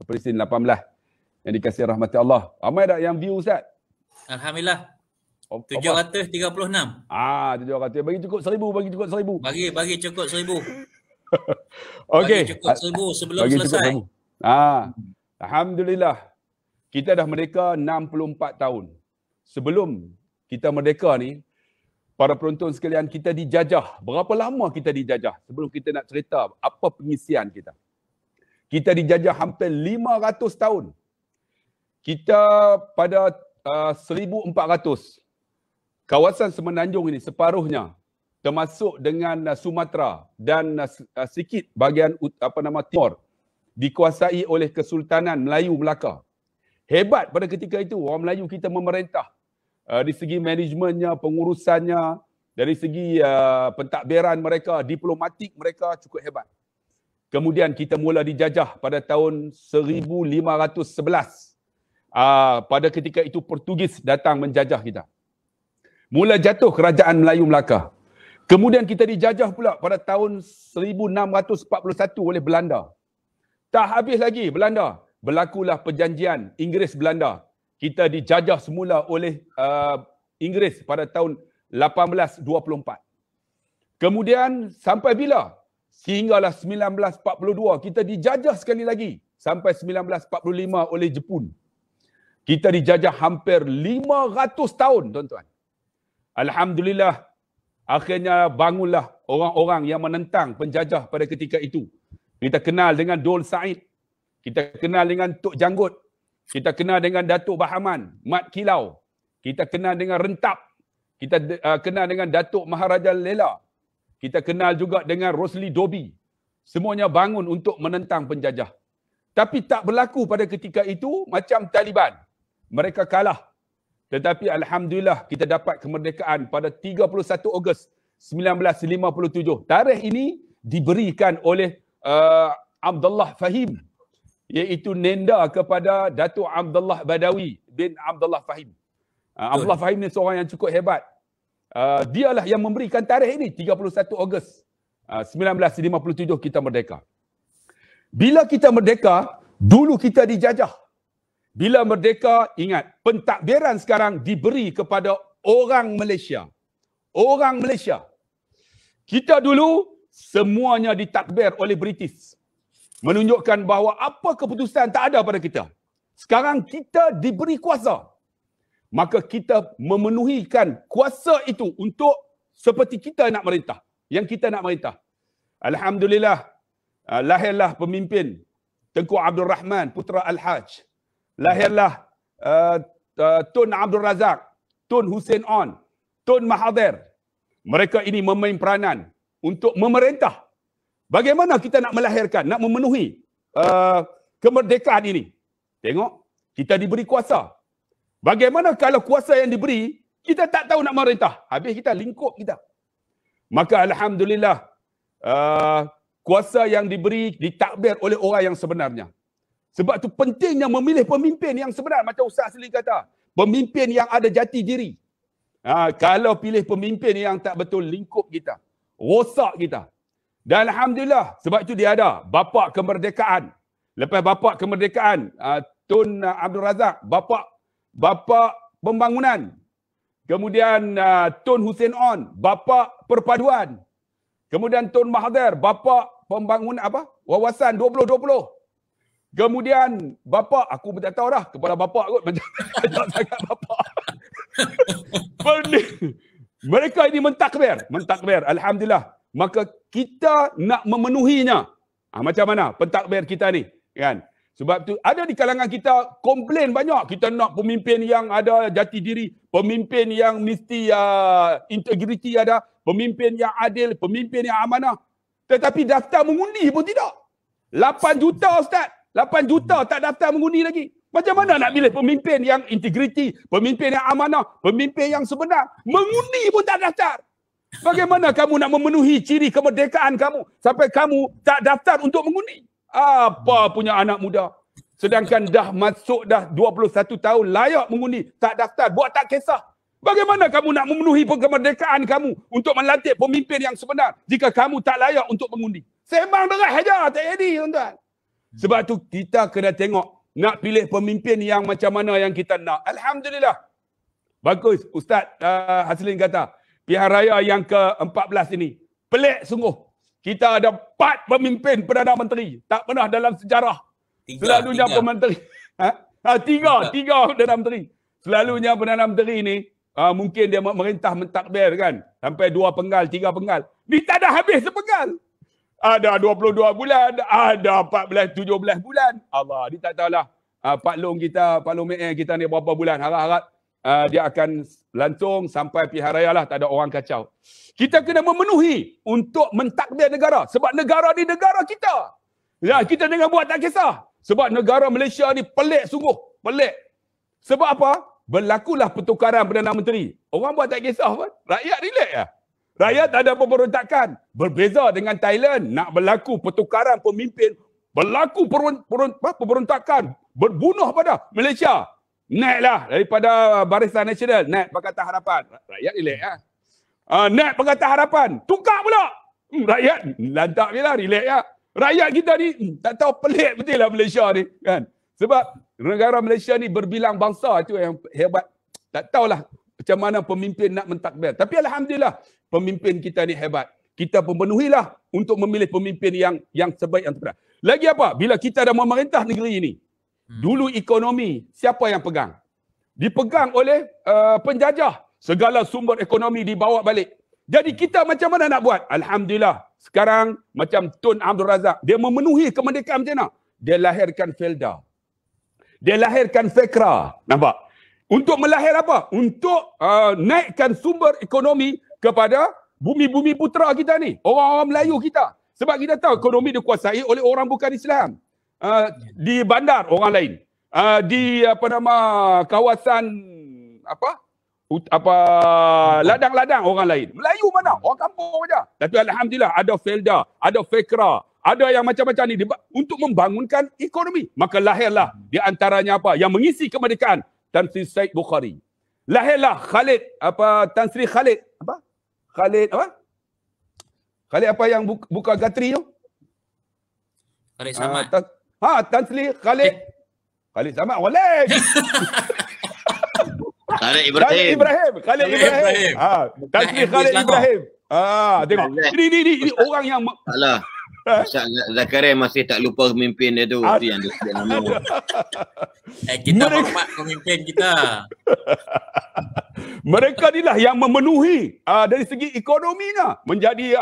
Palestin 18 yang dikasihi rahmati Allah. Ramai tak yang view Ustaz? Alhamdulillah. 736. 700. Bagi cukup 1,000, Bagi cukup 1,000. Okey. Bagi cukup 1,000 sebelum selesai. Alhamdulillah. Kita dah merdeka 64 tahun. Sebelum kita merdeka ni, para penonton sekalian, kita dijajah. Berapa lama kita dijajah? Sebelum kita nak cerita apa pengisian kita. Kita dijajah hampir 500 tahun. Kita pada 1400, kawasan Semenanjung ini separuhnya, termasuk dengan Sumatera dan sikit bahagian timur, dikuasai oleh Kesultanan Melayu Melaka. Hebat pada ketika itu, orang Melayu kita memerintah. Dari segi manajemennya, pengurusannya, dari segi pentadbiran mereka, diplomatik mereka cukup hebat. Kemudian kita mula dijajah pada tahun 1511. Pada ketika itu Portugis datang menjajah kita. Mula jatuh kerajaan Melayu Melaka. Kemudian kita dijajah pula pada tahun 1641 oleh Belanda. Tak habis lagi Belanda. Berlakulah perjanjian Inggeris-Belanda. Kita dijajah semula oleh Inggeris pada tahun 1824. Kemudian sampai bila? Sehinggalah 1942 kita dijajah sekali lagi. Sampai 1945 oleh Jepun. Kita dijajah hampir 500 tahun, tuan-tuan. Alhamdulillah, akhirnya bangunlah orang-orang yang menentang penjajah pada ketika itu. Kita kenal dengan Dol Said. Kita kenal dengan Tok Janggut. Kita kenal dengan Datuk Bahaman, Mat Kilau. Kita kenal dengan Rentap. Kita kenal dengan Datuk Maharaja Lela. Kita kenal juga dengan Rosli Dobi. Semuanya bangun untuk menentang penjajah. Tapi tak berlaku pada ketika itu macam Taliban. Mereka kalah. Tetapi Alhamdulillah kita dapat kemerdekaan pada 31 Ogos 1957. Tarikh ini diberikan oleh Abdullah Fahim, iaitu nenda kepada Datuk Abdullah Badawi bin Abdullah Fahim. Abdullah Fahim ni seorang yang cukup hebat. Dialah yang memberikan tarikh ini, 31 Ogos 1957 kita merdeka. Bila kita merdeka, dulu kita dijajah. Bila merdeka, ingat, pentadbiran sekarang diberi kepada orang Malaysia. Orang Malaysia. Kita dulu semuanya ditakbir oleh British. Menunjukkan bahawa apa keputusan tak ada pada kita. Sekarang kita diberi kuasa. Maka kita memenuhikan kuasa itu untuk seperti kita nak merintah. Yang kita nak merintah. Alhamdulillah, lahirlah pemimpin Tengku Abdul Rahman, Putra Al-Haj. Lahirlah Tun Abdul Razak, Tun Hussein On, Tun Mahathir. Mereka ini memain peranan untuk memerintah. Bagaimana kita nak melahirkan, nak memenuhi kemerdekaan ini? Tengok, kita diberi kuasa. Bagaimana kalau kuasa yang diberi, kita tak tahu nak merintah. Habis kita lingkup kita. Maka Alhamdulillah, kuasa yang diberi ditakbir oleh orang yang sebenarnya. Sebab tu pentingnya memilih pemimpin yang sebenar. Macam Ustaz Asli kata, pemimpin yang ada jati diri. Kalau pilih pemimpin yang tak betul, lingkup kita. Rosak kita. Dan Alhamdulillah, sebab itu dia ada Bapak Kemerdekaan. Lepas Bapak Kemerdekaan, Tun Abdul Razak, Bapak Pembangunan. Kemudian Tun Hussein On, Bapak Perpaduan. Kemudian Tun Mahathir, Bapak Pembangunan Wawasan 2020. Kemudian Bapak, aku tak tahu dah, kepala Bapak kot, macam sangat Bapak. Mereka ini mentakbir. Alhamdulillah. Maka kita nak memenuhinya. Macam mana pentadbir kita ni? Kan? Sebab tu ada di kalangan kita komplain banyak. Kita nak pemimpin yang ada jati diri, pemimpin yang mesti integriti ada, pemimpin yang adil, pemimpin yang amanah. Tetapi daftar mengundi pun tidak. 8 juta Ustaz. 8 juta tak daftar mengundi lagi. Macam mana nak pilih pemimpin yang integriti, pemimpin yang amanah, pemimpin yang sebenar? Mengundi pun tak daftar. Bagaimana kamu nak memenuhi ciri kemerdekaan kamu sampai kamu tak daftar untuk mengundi? Apa punya anak muda? Sedangkan dah masuk dah 21 tahun layak mengundi, tak daftar, buat tak kisah. Bagaimana kamu nak memenuhi kemerdekaan kamu untuk melantik pemimpin yang sebenar jika kamu tak layak untuk mengundi? Sembang deras saja, tak jadi, tuan-tuan. Sebab tu kita kena tengok nak pilih pemimpin yang macam mana yang kita nak. Alhamdulillah. Bagus Ustaz Haslin kata, pilihan raya yang ke-14 ini pelik sungguh. Kita ada 4 pemimpin Perdana Menteri. Tak pernah dalam sejarah. Selalunya Perdana Menteri. Tiga Perdana Menteri. Selalunya Perdana Menteri ini Mungkin dia merintah mentakbir kan. Sampai 2 penggal, 3 penggal. Ni tak ada habis sepenggal. Ada 22 bulan, ada 14, 17 bulan. Allah, dia tak tahulah. Pak Long MA kita ni berapa bulan. Harap-harap dia akan langsung sampai pihak raya lah. Tak ada orang kacau. Kita kena memenuhi untuk mentakbir negara. Sebab negara ni negara kita. Ya, kita jangan buat tak kisah. Sebab negara Malaysia ni pelik sungguh. Pelik. Sebab apa? Berlakulah pertukaran Perdana Menteri. Orang buat tak kisah pun. Rakyat relax lah. Rakyat tak ada pemberontakan. Berbeza dengan Thailand. Nak berlaku pertukaran pemimpin. Berlaku pemberontakan. Berbunuh pada Malaysia. Naiklah daripada Barisan Nasional. Naik Pakatan Harapan. Rakyat relax lah. Naik Pakatan Harapan. Tukar pula. Rakyat lantak je lah. Relax lah. Rakyat kita ni tak tahu pelik betul lah Malaysia ni. Kan? Sebab negara Malaysia ni berbilang bangsa, itu yang hebat. Tak tahulah macam mana pemimpin nak mentakbir. Tapi Alhamdulillah, pemimpin kita ni hebat. Kita pemenuhilah untuk memilih pemimpin yang sebaik yang terbaik. Lagi apa? Bila kita dah memerintah negeri ini, dulu ekonomi, siapa yang pegang? Dipegang oleh penjajah. Segala sumber ekonomi dibawa balik. Jadi kita macam mana nak buat? Alhamdulillah. Sekarang macam Tun Abdul Razak, dia memenuhi kemerdekaan macam mana? Dia lahirkan Felda. Dia lahirkan Fekra. Nampak? Untuk melahir apa? Untuk naikkan sumber ekonomi kepada bumi-bumi putera kita ni. Orang-orang Melayu kita. Sebab kita tahu ekonomi dikuasai oleh orang bukan Islam. Di bandar orang lain. Di kawasan ladang-ladang orang lain. Melayu mana? Orang kampung aja. Tapi Alhamdulillah ada Felda, ada Fekra, ada yang macam-macam ni untuk membangunkan ekonomi. Maka lahirlah di antaranya apa? Yang mengisi kemerdekaan Tan Sri Syed Bukhari. Lahirlah Tan Sri Khalid apa yang buka Gatri tu? Khalid Samad. Tan Sri Khalid Samad Walid. Khalid Ibrahim. Tan Sri Khalid Ibrahim. Tengok. Ini orang yang Alah. Zakaria masih tak lupa pemimpin dia tu. Itu yang dia sebut nama. Kita hormat pemimpin kita. Mereka inilah yang memenuhi dari segi ekonominya. Menjadi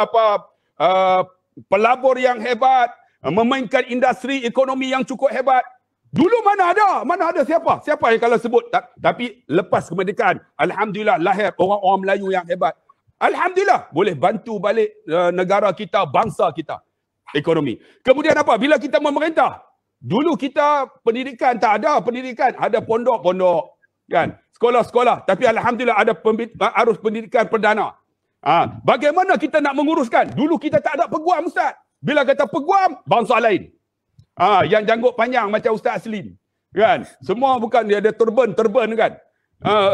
pelabur yang hebat. Memainkan industri ekonomi yang cukup hebat. Dulu mana ada siapa yang kalau sebut. Tapi lepas kemerdekaan, Alhamdulillah lahir orang-orang Melayu yang hebat. Alhamdulillah boleh bantu balik negara kita, bangsa kita. Ekonomi. Kemudian apa? Bila kita memerintah, dulu kita pendidikan tak ada pendidikan, ada pondok-pondok, kan? Sekolah-sekolah. Tapi Alhamdulillah ada arus pendidikan perdana. Bagaimana kita nak menguruskan? Dulu kita tak ada peguam, Ustaz. Bila kata peguam, bangsa lain. Yang janggut panjang macam Ustaz Aslim. Kan? Semua bukan dia ada turban kan?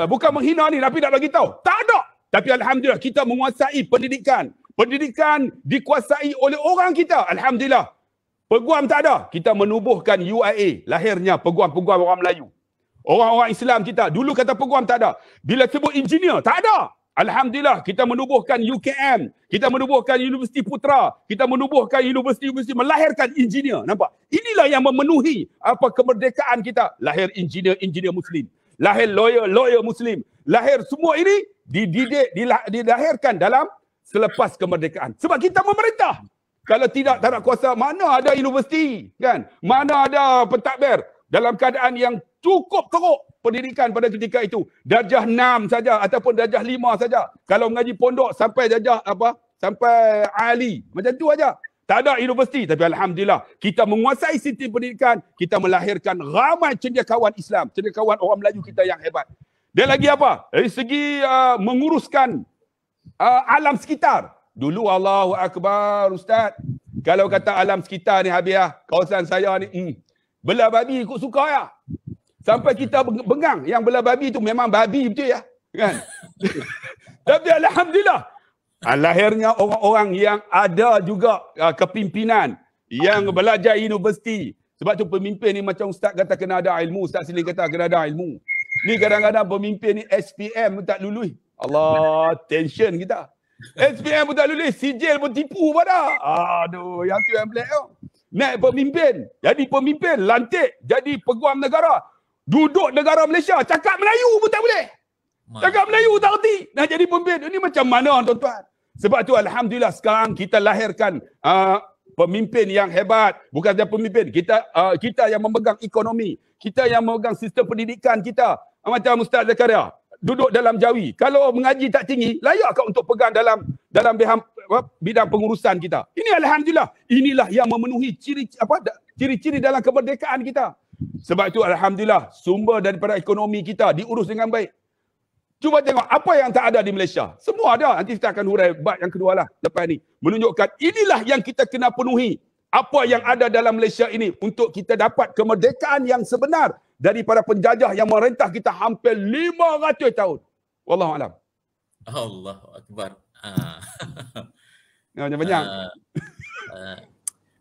Bukan menghina ni, tapi nak bagi tahu. Tak ada. Tapi Alhamdulillah kita menguasai pendidikan. Pendidikan dikuasai oleh orang kita. Alhamdulillah. Peguam tak ada. Kita menubuhkan UIA. Lahirnya peguam-peguam orang Melayu. Orang-orang Islam kita. Dulu kata peguam tak ada. Bila sebut engineer, tak ada. Alhamdulillah. Kita menubuhkan UKM. Kita menubuhkan Universiti Putra. Kita menubuhkan universiti-universiti melahirkan engineer. Nampak? Inilah yang memenuhi kemerdekaan kita. Lahir engineer Muslim. Lahir lawyer Muslim. Lahir semua ini dilahirkan dalam selepas kemerdekaan. Sebab kita memerintah. Kalau tak nak kuasa, mana ada universiti, kan? Mana ada pentadbir dalam keadaan yang cukup teruk pendidikan pada ketika itu. Darjah 6 saja ataupun darjah 5 saja. Kalau mengaji pondok sampai darjah sampai ali. Macam tu aja. Tak ada universiti. Tapi Alhamdulillah, kita menguasai sistem pendidikan, kita melahirkan ramai cendekiawan Islam, cendekiawan orang Melayu kita yang hebat. Dan lagi apa? Dari segi menguruskan alam sekitar. Dulu Allahu Akbar, Ustaz. Kalau kata alam sekitar ni habis lah. Kawasan saya ni, belah babi ikut suka ya. Sampai kita bengang. Yang belah babi tu memang babi betul ya. Kan? Tapi Alhamdulillah. Lahirnya orang-orang yang ada juga kepimpinan. Yang belajar universiti. Sebab tu pemimpin ni macam Ustaz kata kena ada ilmu. Ustaz Siling kata kena ada ilmu. Ni kadang-kadang pemimpin ni SPM pun tak lulus. Allah, tension kita. SPM pun tak lulus, sijil pun tipu pada. Aduh, yang tu yang pelik tu. Naik pemimpin, jadi pemimpin, lantik, jadi peguam negara. Duduk negara Malaysia, cakap Melayu pun tak boleh. Cakap Melayu tak reti. Nak jadi pemimpin. Ini macam mana tuan-tuan? Sebab tu alhamdulillah sekarang kita lahirkan pemimpin yang hebat. Bukan saja pemimpin. Kita yang memegang ekonomi. Kita yang memegang sistem pendidikan kita. Macam Ustaz Zakaria. Duduk dalam Jawi. Kalau mengaji tak tinggi, layak kau untuk pegang dalam bidang pengurusan kita. Ini alhamdulillah. Inilah yang memenuhi ciri-ciri dalam kemerdekaan kita. Sebab itu alhamdulillah sumber daripada ekonomi kita diurus dengan baik. Cuba tengok apa yang tak ada di Malaysia. Semua ada. Nanti kita akan hurai bab yang kedua lah lepas ni. Menunjukkan inilah yang kita kena penuhi. Apa yang ada dalam Malaysia ini untuk kita dapat kemerdekaan yang sebenar daripada penjajah yang merentah kita hampir 500 tahun. Wallahualam. Allahu Akbar. Banyak-banyak.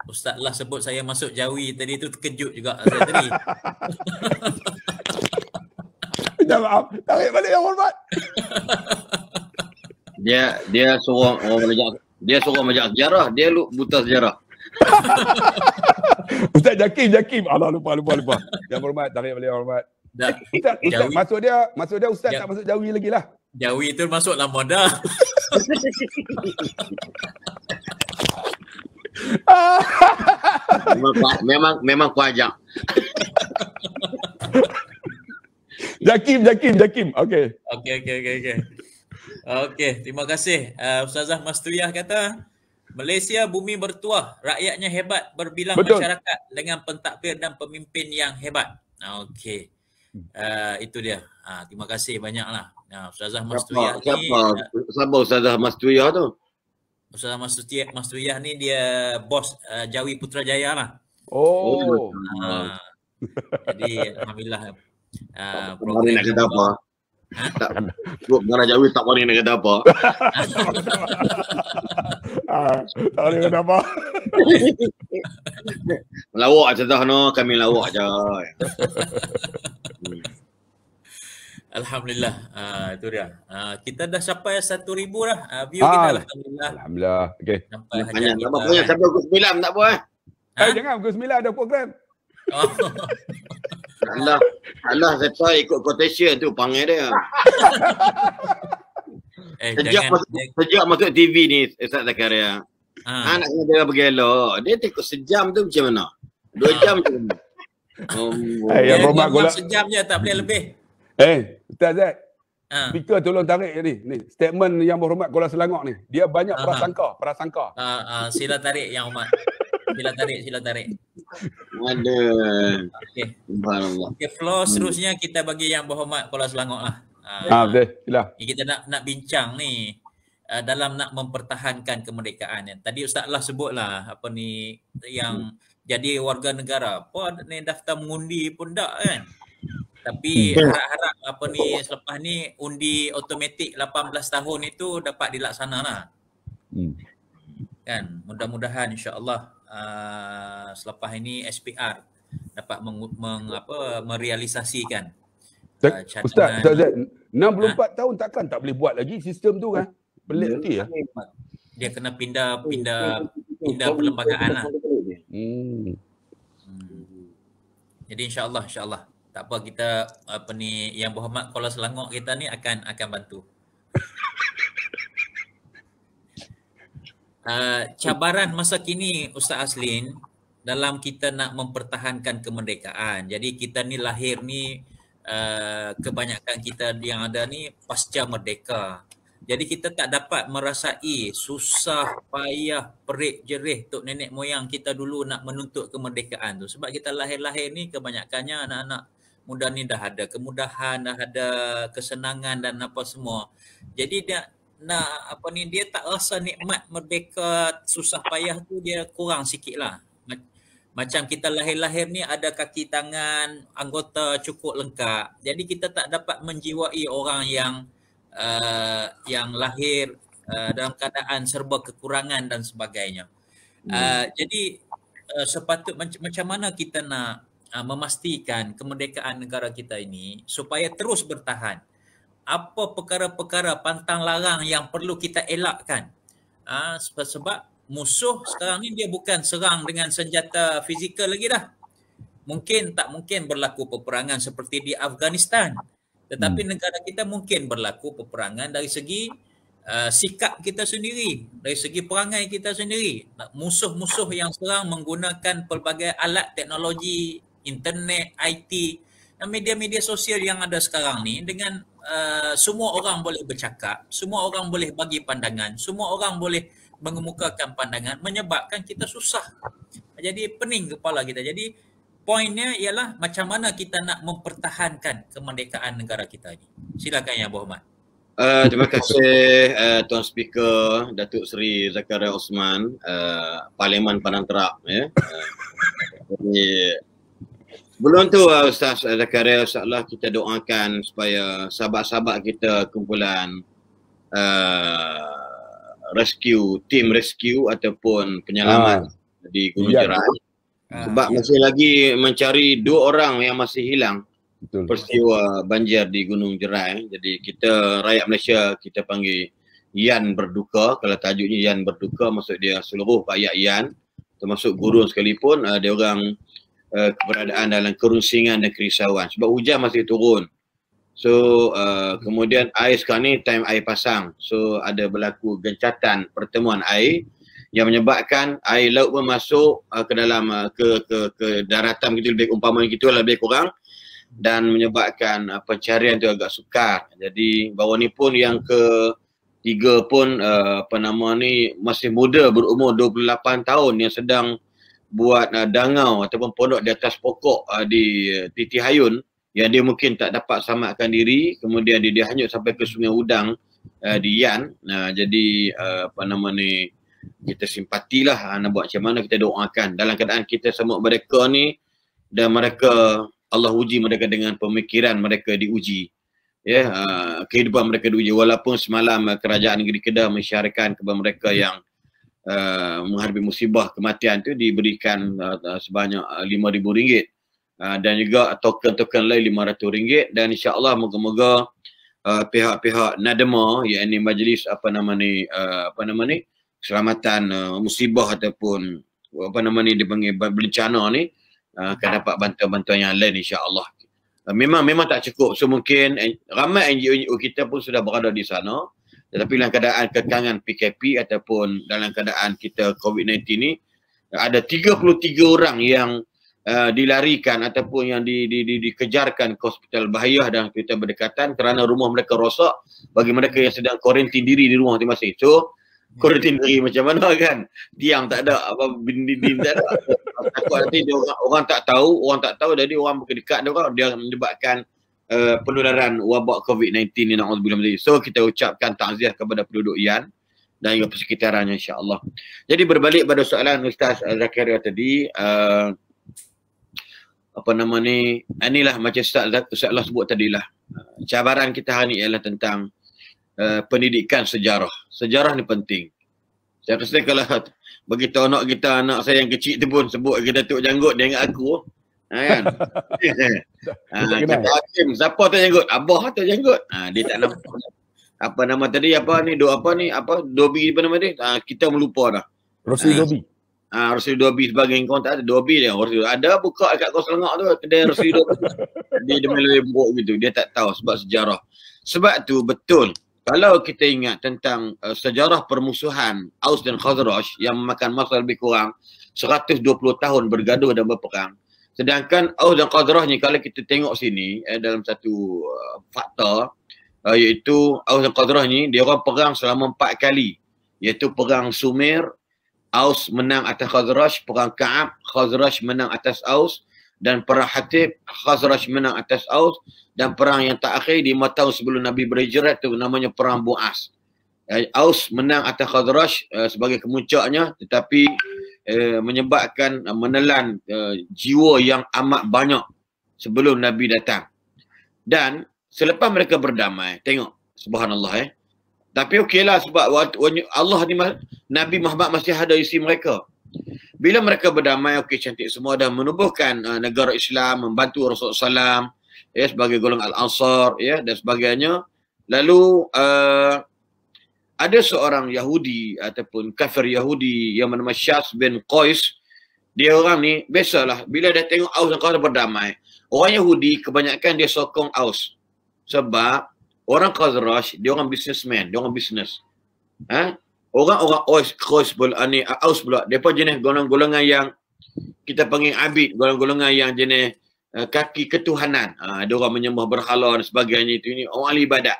Ustaz lah sebut saya masuk Jawi tadi tu terkejut juga saya tadi. Minta maaf. Tarik balik yang hormat. Dia seorang orang belajar, dia seorang belajar sejarah, dia buta sejarah. Ustaz Jakim. Allah lupa. Yang hormat, tarik balik yang hormat. Ustaz masuk dia Ustaz tak masuk Jawi lagi lah. Jawi tu masuk lama dah. memang kuajak. Jakim. Okey. Okey, terima kasih. Ustazah Masturiah kata Malaysia bumi bertuah, rakyatnya hebat, berbilang Betul. Masyarakat dengan pentadbir dan pemimpin yang hebat. Okey. Itu dia. Terima kasih banyaklah. Ustazah Masturiah Siapa Ustazah Masturiah tu? Ustazah Masturiah ni dia bos Jawi Putrajaya lah. Oh. Jadi alhamdulillah. Program nak kata apa? Tak, Mengarah Jawi tak boleh nak kata apa. Tak boleh kata apa. Lawak Ustazah no, kami lawak je. Alhamdulillah. Itu dia. Kita dah sampai 1,000 dah view kita lah. Alhamdulillah. Okey. Sampai Banyak tak apa, sampai pukul 9 tak apa Jangan pukul 9 ada program. Allah saya ikut quotation tu panggil dia. Sejak masuk TV ni Ustaz Zakaria. Anak dia bergelak. Dia tengok sejam tu macam mana? 2 jam macam mana? Yang berhormat gula. Sejam je tak boleh lebih. Ustaz Zak. Speaker tolong tarik ni. Statement yang berhormat Kuala Selangor ni. Dia banyak prasangka. Sila tarik yang hormat. Sila tarik. Ada. Okey. Subhanallah. Okey, floor seterusnya kita bagi yang berhormat Kuala Selangor lah. Betul. Sila. Kita nak bincang ni dalam nak mempertahankan kemerdekaan. Tadi Ustaz lah sebutlah apa ni yang jadi warga negara. Apa ni daftar mengundi pun tak kan. Tapi harap-harap apa ni selepas ni undi automatik 18 tahun itu dapat dilaksana lah. Kan, mudah-mudahan insya-Allah selepas ini SPR dapat merealisasikan Ustaz 64 tahun takkan tak boleh buat lagi sistem tu kan. Pelik hati ya. Dia kena pindah perlembagaan lah. Jadi insya-Allah tak apa, kita apa ni yang berhormat Kuala Selangor kita ni akan bantu. Cabaran masa kini Ustaz Aslin dalam kita nak mempertahankan kemerdekaan. Jadi kita ni lahir ni kebanyakan kita yang ada ni pasca merdeka. Jadi kita tak dapat merasai susah payah perik jerih tok nenek moyang kita dulu nak menuntut kemerdekaan tu. Sebab kita lahir-lahir ni kebanyakannya anak-anak muda ni dah ada kemudahan, dah ada kesenangan dan apa semua. Jadi dia tak rasa nikmat merdeka susah payah tu, dia kurang sikit lah. Macam kita lahir-lahir ni ada kaki tangan, anggota cukup lengkap. Jadi kita tak dapat menjiwai orang yang lahir dalam keadaan serba kekurangan dan sebagainya. Jadi macam mana kita nak memastikan kemerdekaan negara kita ini supaya terus bertahan? Apa perkara-perkara pantang larang yang perlu kita elakkan? Sebab musuh sekarang ni dia bukan serang dengan senjata fizikal lagi dah. Tak mungkin berlaku peperangan seperti di Afghanistan. Tetapi negara kita mungkin berlaku peperangan dari segi sikap kita sendiri, dari segi perangai kita sendiri. Musuh-musuh yang serang menggunakan pelbagai alat teknologi, internet, IT dan media-media sosial yang ada sekarang ni, dengan semua orang boleh bercakap, semua orang boleh bagi pandangan, semua orang boleh mengemukakan pandangan, menyebabkan kita susah. Jadi pening kepala kita. Jadi poinnya ialah macam mana kita nak mempertahankan kemerdekaan negara kita ini. Silakan ya, Abu Ahmad. Terima kasih Tuan Speaker Datuk Seri Zakaria Osman, Parlimen Padang Terak. Ya. Jadi, sebelum tu Ustaz Zakaria, insyaAllah kita doakan supaya sahabat-sahabat kita kumpulan tim rescue ataupun penyelamat di Gunung Jerai. Sebab masih lagi mencari 2 orang yang masih hilang. Betul. Peristiwa banjir di Gunung Jerai. Jadi kita rakyat Malaysia kita panggil Yan Berduka. Kalau tajuknya Yan Berduka, maksud dia seluruh rakyat Yan, termasuk gurun sekalipun, dia orang keberadaan dalam kerusingan dan kerisauan sebab hujan masih turun. So kemudian air sekarang ni time air pasang. So ada berlaku gencatan pertemuan air yang menyebabkan air laut pun masuk ke dalam ke daratan gitu, lebih umpamanya gitu lebih kurang, dan menyebabkan pencarian tu agak sukar. Jadi baru ni pun yang ketiga pun masih muda berumur 28 tahun yang sedang buat dangau ataupun pondok di atas pokok di Titi Hayun, yang dia mungkin tak dapat selamatkan diri, kemudian dia hanyut sampai ke Sungai Udang di Yan. Jadi kita simpatilah nak buat macam mana, kita doakan dalam keadaan kita sama mereka ni, dan mereka Allah uji mereka dengan pemikiran mereka diuji. Ya, kehidupan mereka diuji, walaupun semalam kerajaan negeri Kedah mensyaratkan kepada mereka yang menghadapi musibah kematian tu diberikan sebanyak RM5,000 dan juga token-token lain RM500, dan insya-Allah moga-moga pihak-pihak NADMA, yakni Majlis keselamatan musibah ataupun dipanggil bencana ni, akan dapat bantuan-bantuan yang lain insya-Allah. Memang tak cukup. So mungkin ramai NGO kita pun sudah berada di sana, tetapi dalam keadaan kekangan PKP ataupun dalam keadaan kita COVID-19 ni, ada 33 orang yang dilarikan ataupun yang dikejarkan ke hospital Bahiyah dan kita berdekatan kerana rumah mereka rosak, bagi mereka yang sedang kuarantin diri di rumah masing-masing. So kuarantin diri macam mana kan, tiang tak ada, dinding tak ada, takut nanti orang tak tahu, jadi orang berdekat dia menyebabkan penularan wabak COVID-19 ni, na'udzubillah. So kita ucapkan takziah kepada penduduk Yan dan juga persekitarannya insya-Allah. Jadi berbalik pada soalan Ustaz Zakaria tadi, inilah macam Ustaz sebut tadilah, cabaran kita hari ni ialah tentang pendidikan sejarah. Sejarah ni penting. Saya rasa kalau bagi tahu anak saya yang kecil tu pun sebut ke Datuk Janggut, dia ingat aku. Kan? Kata Hakim, siapa tu Janggut? Abah tu Janggut. Dia tak nampak. Dobi kita melupa dah. Rosli Dobi. Rosli Dobi sebagai kau tak ada Dobi dia. Ada buka kat Kos Lengak tu kedai Rosli Dobi. Dia main buruk gitu. Dia tak tahu sebab sejarah. Sebab tu betul. Kalau kita ingat tentang sejarah permusuhan Aus dan Khazraj yang memakan masa lebih kurang 120 tahun bergaduh dan berperang. Sedangkan Aus dan Khazraj ni kalau kita tengok sini dalam satu fakta, iaitu Aus dan Khazraj ni dia orang perang selama 4 kali, iaitu perang Sumer, Aus menang atas Khazraj, perang Ka'ab, Khazraj menang atas Aus, dan perang Hatib, Khazraj menang atas Aus, dan perang yang terakhir di 5 tahun sebelum Nabi berhijrah tu namanya perang Bu'as. Aus menang atas Khazraj sebagai kemuncaknya, tetapi menyebabkan menelan jiwa yang amat banyak sebelum Nabi datang. Dan selepas mereka berdamai, tengok subhanallah tapi okeylah sebab Allah ni, Nabi Muhammad masih ada isi mereka. Bila mereka berdamai, okey, cantik semua, dan menubuhkan negara Islam, membantu Rasulullah SAW sebagai golongan Al-Ansar dan sebagainya. Lalu ada seorang Yahudi ataupun kafir Yahudi yang bernama Syas bin Qais. Dia orang ni biasalah bila dia tengok Aus dan Khazraj berdamai, orang Yahudi kebanyakan dia sokong Aus. Sebab orang Khazraj, dia orang businessman, dia orang business. Orang-orang Aus pula, mereka jenis golongan-golongan yang kita panggil abid, golongan-golongan yang jenis kaki ketuhanan. Dia orang menyembah berhala dan sebagainya itu, ini orang ahli ibadat.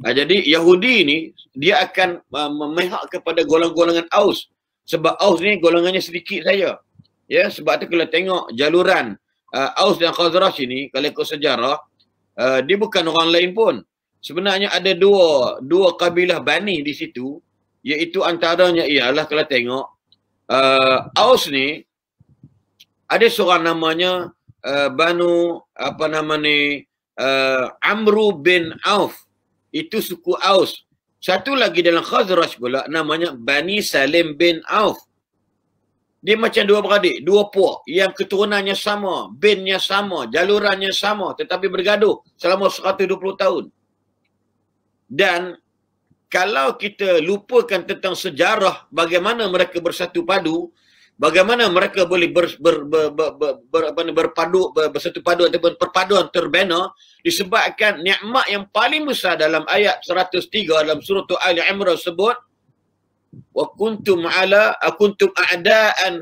Jadi Yahudi ni dia akan memihak kepada golongan-golongan Aus. Sebab Aus ni golongannya sedikit saja. Ya, sebab tu kalau tengok jaluran Aus dan Khazraj ini, kalau ikut sejarah, dia bukan orang lain pun. Sebenarnya ada dua kabilah Bani di situ, iaitu antaranya ialah kalau tengok Aus ni ada seorang namanya Banu Amru bin Auf. Itu suku Aus. Satu lagi dalam Khazraj pula namanya Bani Salim bin Auf. Dia macam dua beradik, dua puak yang keturunannya sama, binnya sama, jalurannya sama, tetapi bergaduh selama 120 tahun. Dan kalau kita lupakan tentang sejarah bagaimana mereka bersatu padu, bagaimana mereka boleh bersatu padu ataupun perpaduan terbina, disebabkan nikmat yang paling besar dalam ayat 103 dalam surah Ali Imran sebut wa kuntum a'daan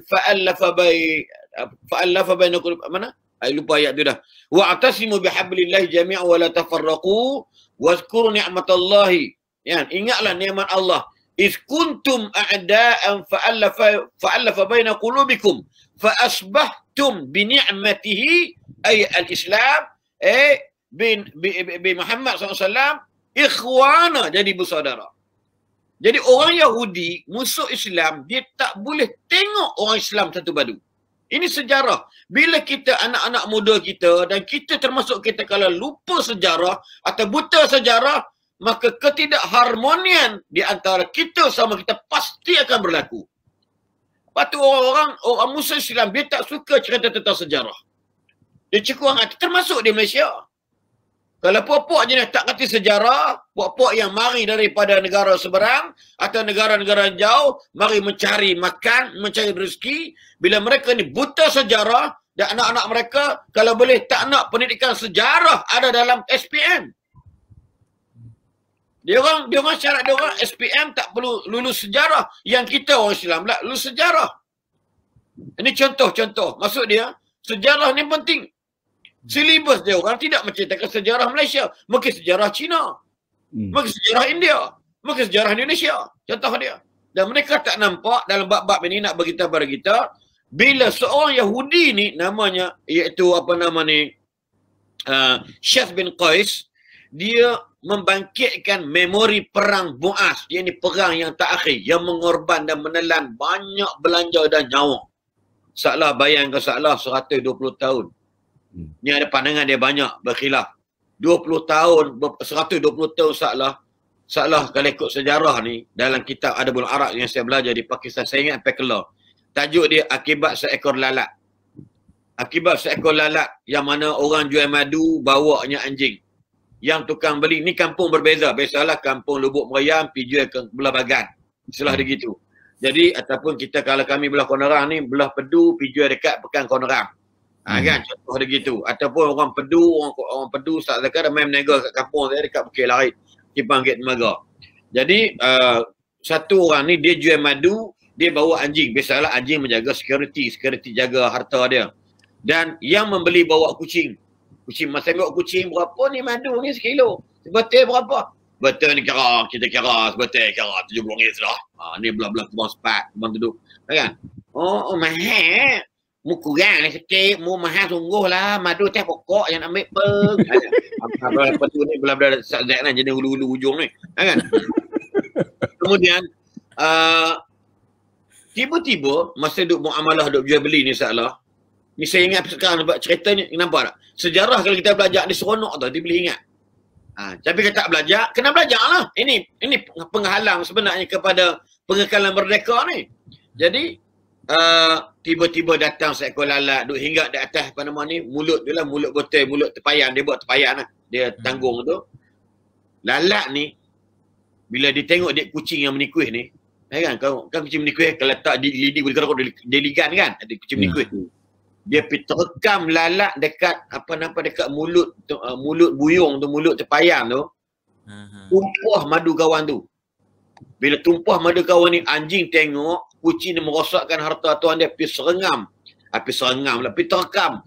fa'alafa bainakum, mana? Lupa ayat tu dah. Wa atasimu bihablillahi jami'an wa la tafarraqu wazkuru ni'matallahi. Ya, ingatlah nikmat Allah. Iz kuntum a'daan fa'alafa baina qulubikum fa asbahtum bi ni'matihi ay al-Islam bin Muhammad SAW ikhwana, jadi bersaudara. Jadi orang Yahudi, musuh Islam, dia tak boleh tengok orang Islam satu padu. Ini sejarah. Bila kita anak-anak muda kita dan kita termasuk kita kalau lupa sejarah atau buta sejarah, maka ketidakharmonian di antara kita sama kita pasti akan berlaku. Lepas tu orang musuh Islam, dia tak suka cerita tentang sejarah. Dia cekuang hati, termasuk di Malaysia. Kalau puak-puak jenis tak kerti sejarah, puak-puak yang mari daripada negara seberang atau negara-negara jauh, mari mencari makan, mencari rezeki. Bila mereka ni buta sejarah dan anak-anak mereka kalau boleh tak nak pendidikan sejarah ada dalam SPM. Dia orang syarat dia orang SPM tak perlu lulus sejarah. Yang kita orang Islam lah lulus sejarah. Ini contoh-contoh. Maksud dia, sejarah ni penting. Silibus dia orang tidak menceritakan sejarah Malaysia. Mungkin sejarah Cina. Mungkin sejarah India. Mungkin sejarah Indonesia. Contoh dia. Dan mereka tak nampak dalam bab-bab ini nak beritahu kepada kita. Bila seorang Yahudi ni namanya, iaitu Syekh bin Qais, dia membangkitkan memori perang Mu'az. Ia ni perang yang tak akhir. Yang mengorban dan menelan banyak belanja dan nyawa. Salah bayangkan salah 120 tahun. Ni ada pandangan dia banyak berkhilaf. 20 tahun, 120 tahun salah kalau ikut sejarah ni, dalam kitab Adabul Arab yang saya belajar di Pakistan, saya ingat Pekla. Tajuk dia akibat seekor lalat. Akibat seekor lalat yang mana orang jual madu bawanya anjing. Yang tukang beli, ni kampung berbeza. Biasalah kampung Lubuk Meriam pergi jual ke belah Bagan. Istilah dia gitu. Jadi ataupun kita kalau kami belah Konorang ni, belah Pedu pergi jual dekat Pekan Konorang. Kan contoh dia gitu. Ataupun orang Pedu saat dekat main meniaga kat kampung saya dekat Bukit Larit, Kipang Gate Temaga. Jadi satu orang ni dia jual madu, dia bawa anjing. Biasalah anjing menjaga security jaga harta dia. Dan yang membeli bawa kucing. Masa ambil kucing berapa ni madu ni sekilo? Sebetul berapa? Betul ni kita kira sebetul kira 70 ringgit dah. Ni belah-belah kebun sepat, kebun duduk. Kan? Oh mahal. Mu kurang lah sikit, mu mahal sungguh lah. Madu teh pokok yang ambil peng. Apa tu ni belah-belah subjek lah, jenis hulu-hulu hujung ni. Kan? Kemudian, tiba-tiba, masa duk muamalah, duk jual beli ni salah. Ni saya ingat sekarang cerita ni, nampak tak? Sejarah kalau kita belajar ni seronok tau, dia boleh ingat. Tapi kalau tak belajar, kena belajar lah. Ini penghalang sebenarnya kepada pengekalan merdeka ni. Jadi, tiba-tiba datang seekor lalat duk hinggap di atas apa nama ni, mulut dia lah, mulut botol, mulut tepayan, dia buat tepayan lah, dia tanggung tu. Lalat ni bila dia tengok dia kucing yang menikuih ni, kan kucing menikuih kalau letak di lidi boleh kerok dia ligan kan, ada kucing menikuih. Dia pergi terekam lalat dekat dekat mulut mulut buyung tu, mulut tepayang tu. Tumpah madu kawan tu. Bila tumpah madu kawan ni, anjing tengok, kucing ni merosakkan harta tuan dia, pergi serengam. Pergi terekam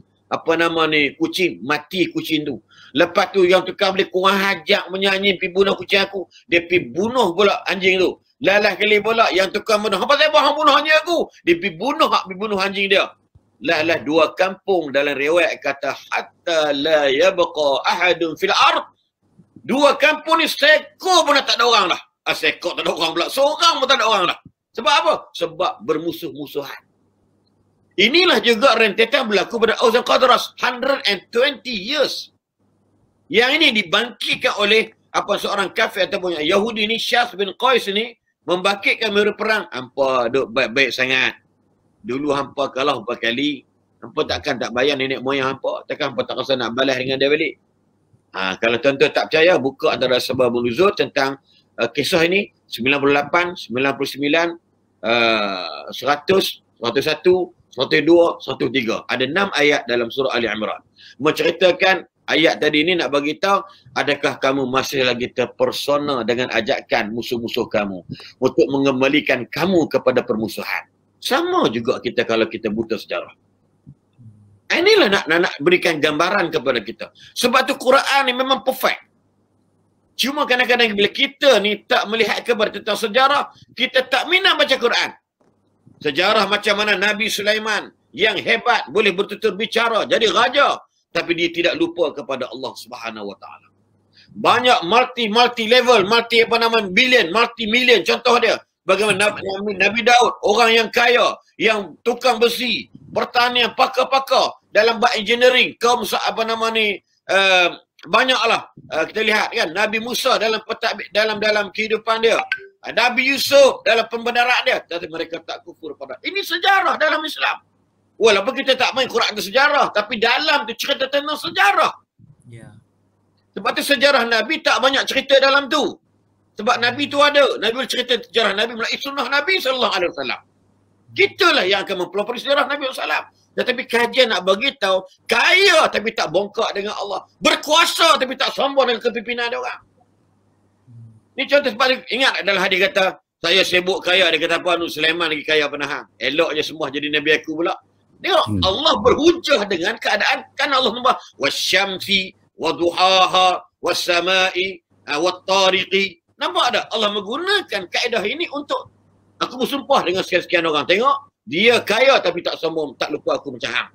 kucing, mati kucing tu. Lepas tu yang tukar boleh kurang hajak menyanyi pergi bunuh kucing aku. Dia pergi bunuh pula anjing tu. Lalas kali pula yang tukar bunuh. Apa saya bunuh anjing aku? Dia pergi bunuh anjing dia. Lalas dua kampung dalam riwayat kata hatta la yabqa ahadun fil ard. Dua kampung ni seekor pun tak ada orang dah. Seekor tak ada orang pula. Seorang pun tak ada orang dah. Sebab apa? Sebab bermusuh-musuhan. Inilah juga rentetan berlaku pada Aus dan Khazraj 120 years. Yang ini dibangkitkan oleh seorang kafir ataupun Yahudi ni, Syas bin Qais ni, membangkitkan mereka perang. Hampa duk baik-baik sangat. Dulu hampa kalah berapa kali. Hampa takkan tak bayar nenek moyang hampa. Takkan hampa tak rasa nak balas dengan dia balik. Kalau tuan-tuan tak percaya, buka antara sebab nuzul tentang kisah ini. 98, 99, 100, 101, 102, 103. Ada 6 ayat dalam surah Ali Imran. Menceritakan ayat tadi ni nak bagi tahu, adakah kamu masih lagi terpersona dengan ajakan musuh-musuh kamu untuk mengembalikan kamu kepada permusuhan. Sama juga kita kalau kita buta sejarah. Inilah nak berikan gambaran kepada kita. Sebab tu Quran ni memang perfect. Cuma kadang-kadang bila kita ni tak melihat kabar tentang sejarah, kita tak minat baca Quran. Sejarah macam mana Nabi Sulaiman yang hebat boleh bertutur bicara jadi raja, tapi dia tidak lupa kepada Allah Subhanahu Wa Taala. Banyak multi level, billion, multi million contoh dia. Bagaimana Nabi Daud, orang yang kaya, yang tukang besi, pertanian, pakar-pakar dalam bab engineering, kaum banyaklah kita lihat kan. Nabi Musa dalam kehidupan dia, Nabi Yusuf dalam pembenaran dia, tapi mereka tak kufur pada. Ini sejarah dalam Islam. Walaupun kita tak main Quran itu sejarah, tapi dalam tu cerita tentang sejarah. Sebab tu sejarah Nabi tak banyak cerita dalam tu. Sebab Nabi tu ada. Nabi cerita sejarah Nabi melalui sunnah Nabi SAW. Kitalah yang akan mempelopori sejarah Nabi SAW. Tetapi kajian nak bagi tahu, kaya tapi tak bongkak dengan Allah. Berkuasa tapi tak sombong dengan kepimpinan dia orang. Ni contoh sebab ingat dalam hadis kata, saya sibuk kaya, dia kata apa, Sulaiman lagi kaya penahang. Elok je semua jadi Nabi aku pula. Tengok, Allah berhujah dengan keadaan. Kan Allah nombor wasyamsi, waduhaha, wasamai, wattariqi. Nampak tak? Allah menggunakan kaedah ini untuk aku bersumpah dengan sekian-sekian orang. Tengok, dia kaya tapi tak sombong, tak lupa aku macam hang.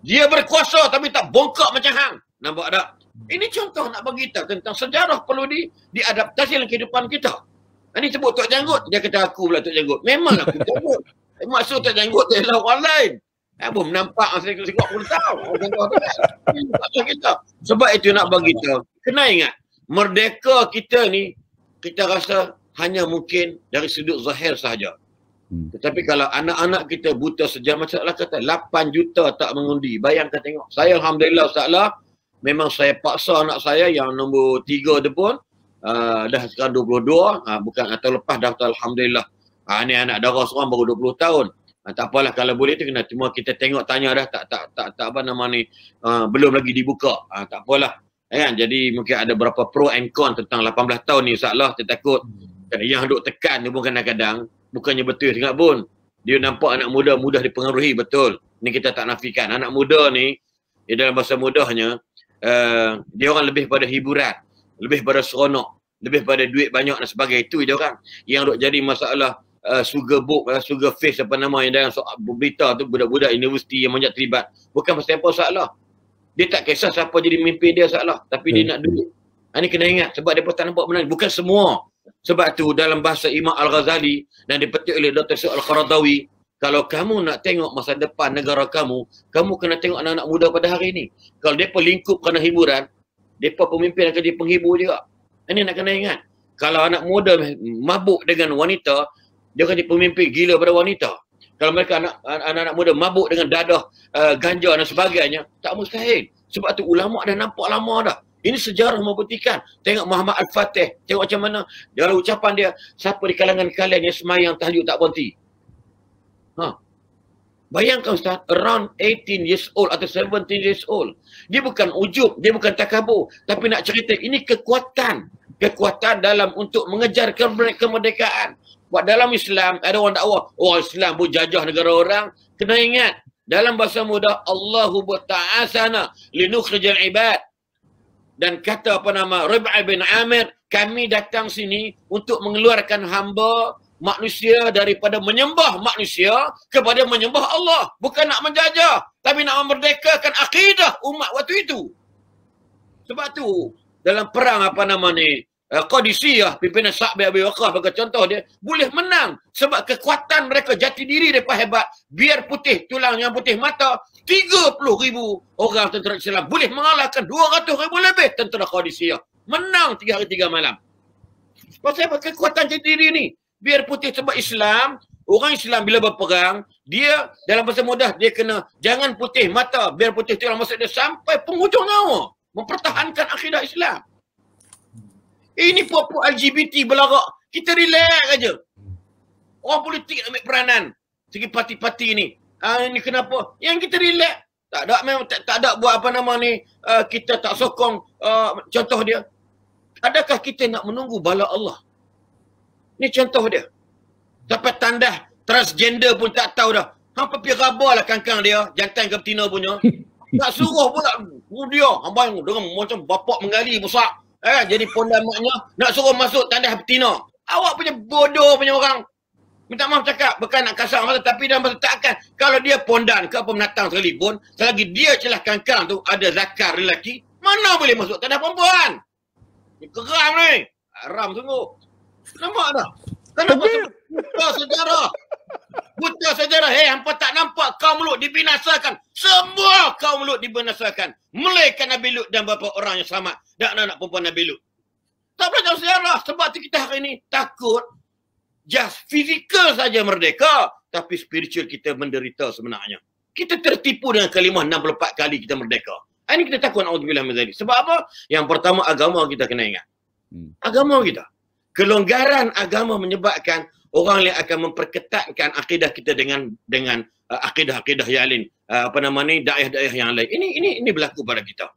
Dia berkuasa tapi tak bongkak macam hang. Nampak tak? Ini contoh nak bagi tahu tentang sejarah perlu diadaptasi dalam kehidupan kita. Ini sebut Tok Janggut, dia kata aku pula Tok Janggut. Memanglah aku Janggut. Maksud Tok Janggut dia adalah orang lain. Apa menampak sekok pun tahu. Sebab itu nak bagi tahu. Kena ingat, merdeka kita ni, kita rasa hanya mungkin dari sudut zahir sahaja. Tetapi kalau anak-anak kita buta sejarah, macam Allah kata 8 juta tak mengundi. Bayangkan tengok. Saya Alhamdulillah Ustazlah, memang saya paksa anak saya yang nombor 3 tu pun dah sekarang 22, bukan atau lepas dah Alhamdulillah. Ni anak dara seorang baru 20 tahun. Tak apalah kalau boleh tu kena cuma kita tengok tanya dah tak apa nama ni belum lagi dibuka. Tak apalah. Kan? Jadi mungkin ada berapa pro and con tentang 18 tahun ni Ustazlah. Saya takut yang duk tekan tu pun kadang-kadang bukannya betul sangat pun. Dia nampak anak muda mudah dipengaruhi, betul. Ni kita tak nafikan. Anak muda ni dalam bahasa mudahnya dia orang lebih pada hiburan, lebih pada seronok, lebih pada duit banyak dan sebagainya. Itu dia orang yang duk jadi masalah sugar book, sugar face apa nama yang dalam berita tu, budak-budak universiti yang banyak terlibat. Bukan pasal apa salah. Dia tak kisah siapa jadi mimpi dia salah, tapi dia nak duit. Ini kena ingat sebab dia pun tak nampak benar. Bukan semua. Sebab tu dalam bahasa Imam Al-Ghazali dan dipetik oleh Dr. Syed Al-Qaradawi, kalau kamu nak tengok masa depan negara kamu, kamu kena tengok anak-anak muda pada hari ini. Kalau mereka lingkup kerana hiburan, mereka pemimpin akan jadi penghibur juga. Ini nak kena ingat. Kalau anak muda mabuk dengan wanita, dia akan jadi pemimpin gila pada wanita. Kalau mereka anak-anak muda mabuk dengan dadah, ganja dan sebagainya, tak mustahil. Sebab tu ulama' dah nampak lama dah. Ini sejarah membuktikan. Tengok Muhammad Al-Fatih. Tengok macam mana dalam ucapan dia, siapa di kalangan kalian yang semayang tahajud tak berhenti? Bayangkan Ustaz, around 18 years old atau 17 years old. Dia bukan ujub, dia bukan takabur. Tapi nak cerita, ini kekuatan. Kekuatan dalam untuk mengejar kemerdekaan. Buat dalam Islam, ada orang dakwah, oh Islam pun jajah negara orang. Kena ingat, dalam bahasa mudah, Allahu ta'asana linukhrijal ibad. Dan kata apa nama, Rib'i bin Amir, kami datang sini untuk mengeluarkan hamba manusia daripada menyembah manusia kepada menyembah Allah. Bukan nak menjajah, tapi nak memerdekakan akidah umat waktu itu. Sebab tu dalam perang apa nama ni, Qadisiyah, pimpinan Sa'd bin Abi Waqqas bagi contoh dia, boleh menang sebab kekuatan mereka, jati diri mereka hebat. Biar putih tulang yang putih mata, 30,000 orang tentera Islam boleh mengalahkan 200,000 lebih tentera Qadisiyah. Menang 3 hari 3 malam. Pasal apa? Kekuatan jati diri ni. Biar putih sebab Islam, orang Islam bila berperang, dia dalam bahasa mudah, dia kena jangan putih mata, biar putih tulang maksud dia sampai penghujung nyawa. Mempertahankan akidah Islam. Ini puak-puak LGBT berlarak. Kita relax aja. Orang politik ambil peranan. Segi parti-parti ni. Ini kenapa? Yang kita relax. Tak ada memang tak ada buat apa nama ni. Kita tak sokong contoh dia. Adakah kita nak menunggu bala Allah? Ni contoh dia. Dapat tandas transgender pun tak tahu dah. Hampa pergi rabalah kangkang dia. Jantan ke betina punya. Nak suruh pula dia. Hampa dengan macam bapak menggali besar. Jadi pondan maknya nak suruh masuk tandas betina. Awak punya bodoh punya orang. Minta maaf cakap, bukan nak kasar masa, tapi dalam masa takkan. Kalau dia pondan ke apa menatang sekalipun, selagi dia celah kangkang tu ada zakar lelaki, mana boleh masuk tandas perempuan? Ni geram ni. Haram sungguh. Nampak tak? Kenapa buta sejarah? Buta sejarah. Hei, hampa tak nampak kaum Lut dibinasakan. Semua kaum Lut dibinasakan. Melainkan Nabi Lut dan beberapa orang yang selamat. Dan anak-anak perempuan Nabi Lut. Tak belajar sejarah. Sebab tu kita hari ini takut just fizikal saja merdeka. Tapi spiritual kita menderita sebenarnya. Kita tertipu dengan kalimah 64 kali kita merdeka. Ini kita takut na'udzubillah min dzalik. Sebab apa? Yang pertama, agama kita kena ingat. Agama kita. Kelonggaran agama menyebabkan orang yang akan memperketatkan akidah kita dengan akidah-akidah yang lain, daerah-daerah yang lain. Ini berlaku pada kita.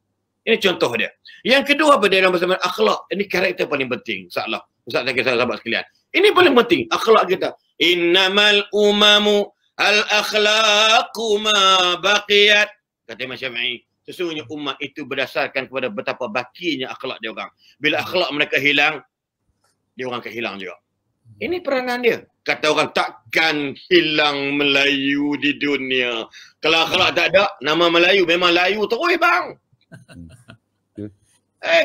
Ini contoh dia. Yang kedua pada dalam bahasa akhlak, ini karakter paling penting. Insya-Allah. Ustaz dan sahabat sekalian. Ini paling penting akhlak kita. Innamal umamu al-akhlaqu ma baqiyat. Kata Imam Syafi'i, sesungguhnya umat itu berdasarkan kepada betapa bakinya akhlak dia orang. Bila akhlak mereka hilang, dia orang akan hilang juga. Ini peranan dia. Kata orang, takkan hilang Melayu di dunia. Kalau akhlak tak ada, nama Melayu memang Layu terus bang.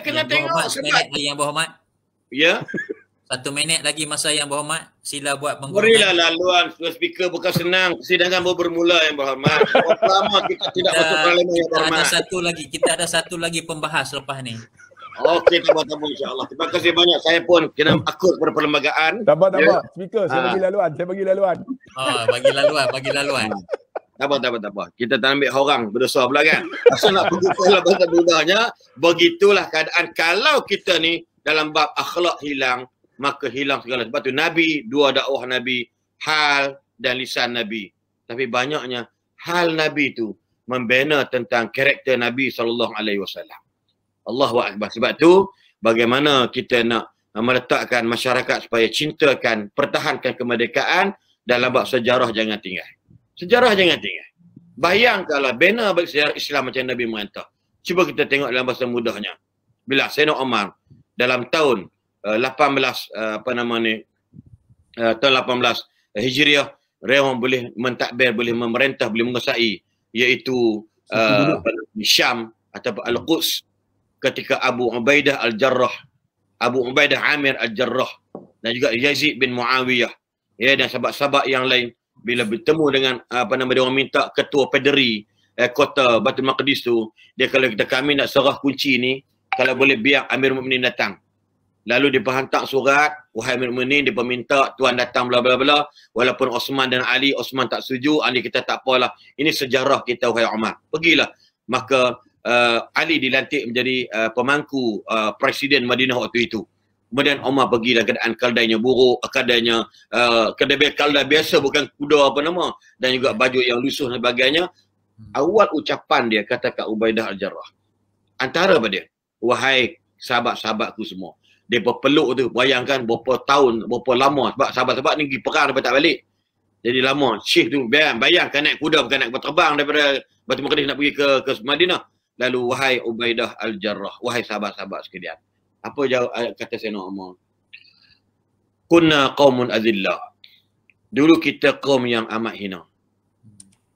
Kena yang tengok sebab yang berhormat. Ya. 1 minit lagi masa yang berhormat. Sila buat pengumuman. Berilah laluan speaker, bukan senang. Persidangan baru bermula yang berhormat. Lama kita tidak masuk parlimen yang berhormat. Kita ada satu lagi pembahas lepas ni. Okey, tabah-tabah insya-Allah. Terima kasih banyak. Saya pun kena akut pada perlembagaan. Tabah. Speaker, saya bagi laluan. Bagi laluan. Tabah. Kita tak ambil orang berdosa pula kan. Asal nak berguna bahasa mudahnya, begitulah keadaan kalau kita ni dalam bab akhlak hilang, maka hilang segala. Sebab tu Nabi, 2 dakwah Nabi, hal dan lisan Nabi. Tapi banyaknya hal Nabi tu membina tentang karakter Nabi SAW. Allahu Akbar. Sebab tu bagaimana kita nak meletakkan masyarakat supaya cintakan, pertahankan kemerdekaan dalam bab sejarah jangan tinggal. Sejarah jangan tinggal. Bayangkanlah bina bagi sejarah Islam macam Nabi merintah. Cuba kita tengok dalam bahasa mudahnya. Bila Sayyidina Umar dalam tahun 18 tahun 18 Hijriah, orang boleh mentakbir, boleh memerintah, boleh menguasai, iaitu Syam atau Al-Quds ketika Abu Ubaidah Al-Jarrah, Abu Ubaidah Amir Al-Jarrah dan juga Yazid bin Muawiyah, ya, dan sahabat-sahabat yang lain bila bertemu dengan dia orang minta ketua pederi kota Baitul Maqdis tu, dia kalau kami nak serah kunci ni, kalau boleh biar Amirul Mukminin datang. Lalu dia hantar surat, wahai Amirul Mukminin, dia minta tuan datang bla bla bla, walaupun Osman dan Ali, Osman tak setuju, Ali kita tak apalah. Ini sejarah kita wahai Umar. Pergilah. Maka Ali dilantik menjadi pemangku presiden Madinah waktu itu. Kemudian Umar pergi dalam keadaan keldainya buruk, keldai biasa bukan kuda apa nama, dan juga baju yang lusuh dan sebagainya. Awal ucapan dia kata kat Ubaidah Al-Jarrah, antara pada, wahai sahabat-sahabatku semua. Dia berpeluk tu, bayangkan berapa tahun, berapa lama, sebab sahabat-sahabat ni pergi perang dapat tak balik. Jadi lama, Syekh tu bayangkan naik kuda bukan naik berterbang daripada Batu Maqdis nak pergi ke Madinah. Lalu wahai Ubaidah Al-Jarrah, wahai sahabat-sahabat sekalian. Apa jawab kata Sayyidina Umar? Kunna qaumun azillah. Dulu kita kaum yang amat hina.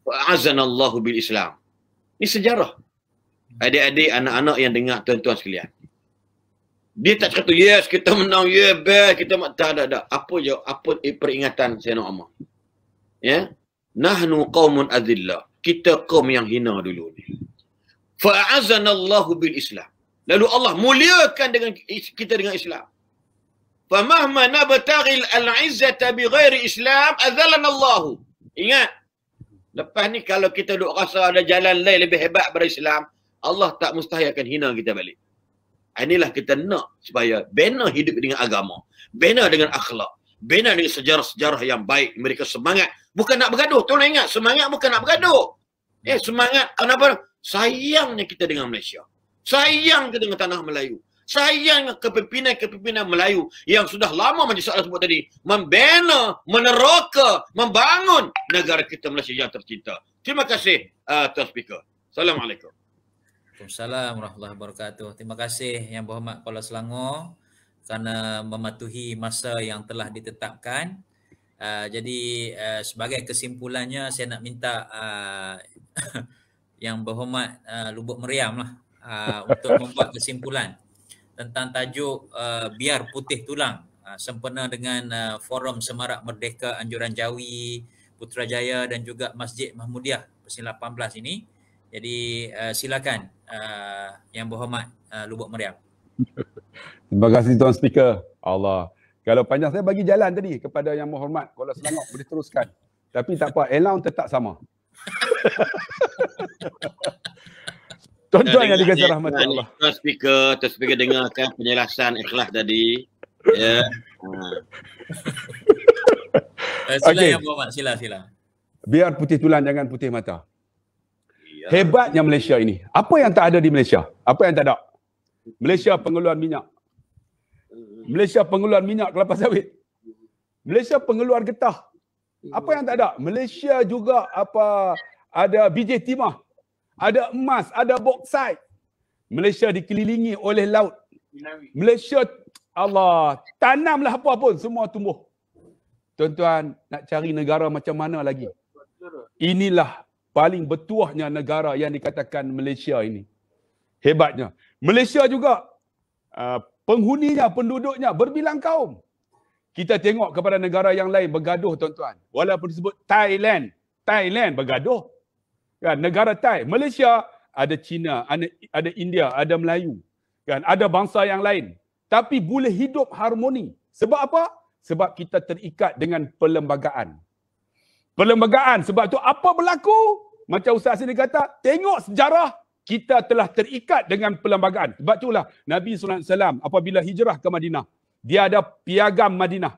Wa'azanallahu bil Islam. Ini sejarah. Adik-adik, anak-anak yang dengar, tuan-tuan sekalian. Dia tak cakap tu, yes, kita menang, yeah, best, kita tak. Apa jawab? Apa peringatan Sayyidina Umar? Ya? Nahnu qaumun azillah. Kita kaum yang hina dulu ni. Fa'azanallahu bil Islam. Lalu Allah muliakan dengan kita dengan Islam. Famahma nabtaghil al-izzata bighairi Islam azalana Allah. Ingat. Lepas ni kalau kita duk rasa ada jalan lain lebih hebat daripada Islam, Allah tak mustahil akan hina kita balik. Inilah kita nak supaya bina hidup dengan agama, bina dengan akhlak, bina dengan sejarah-sejarah yang baik. Mereka semangat bukan nak bergaduh. Tolong ingat, semangat bukan nak bergaduh. Semangat kenapa? Sayangnya kita dengan Malaysia. Sayang kita dengan tanah Melayu. Sayang kepimpinan Melayu yang sudah lama macam soalan sebut tadi, membina, meneroka, membangun negara kita Malaysia yang tercinta. Terima kasih Tuan Speaker. Assalamualaikum. Waalaikumsalam warahmatullahi wabarakatuh. Terima kasih Yang Berhormat Kuala Selangor kerana mematuhi masa yang telah ditetapkan. Jadi sebagai kesimpulannya saya nak minta Yang Berhormat Lubuk Meriam lah untuk membuat kesimpulan tentang tajuk Biar Putih Tulang sempena dengan Forum Semarak Merdeka Anjuran Jawi, Putrajaya dan juga Masjid Mahmudiah Persin 18 ini. Jadi silakan Yang Berhormat Lubuk Meriam. Terima kasih Tuan Speaker. Allah. Kalau panjang saya bagi jalan tadi kepada Yang Berhormat Kuala Selangor boleh teruskan. Tapi tak apa, allowance tetap sama. Tuan-tuan yang dikasihi rahmat Allah. Tuan Speaker dengarkan penjelasan ikhlas tadi. Ya. Sila Yang Berhormat, sila. Biar putih tulang jangan putih mata. Hebatnya Malaysia ini. Apa yang tak ada di Malaysia? Apa yang tak ada? Malaysia pengeluaran minyak. Malaysia pengeluaran minyak kelapa sawit. Malaysia pengeluaran getah. Apa yang tak ada? Malaysia juga ada biji timah. Ada emas, ada bauxite. Malaysia dikelilingi oleh laut. Malaysia, Allah, tanamlah apa pun, semua tumbuh. Tuan-tuan, nak cari negara macam mana lagi? Inilah paling bertuahnya negara yang dikatakan Malaysia ini. Hebatnya. Malaysia juga, penghuninya, penduduknya berbilang kaum. Kita tengok kepada negara yang lain bergaduh, tuan-tuan. Walaupun disebut Thailand bergaduh. Kan, negara Thai, Malaysia, ada Cina, ada India, ada Melayu. Kan, ada bangsa yang lain. Tapi boleh hidup harmoni. Sebab apa? Sebab kita terikat dengan perlembagaan. Perlembagaan, sebab tu apa berlaku? Macam Ustaz sini kata, tengok sejarah, kita telah terikat dengan perlembagaan. Sebab itulah Nabi SAW apabila hijrah ke Madinah, dia ada piagam Madinah.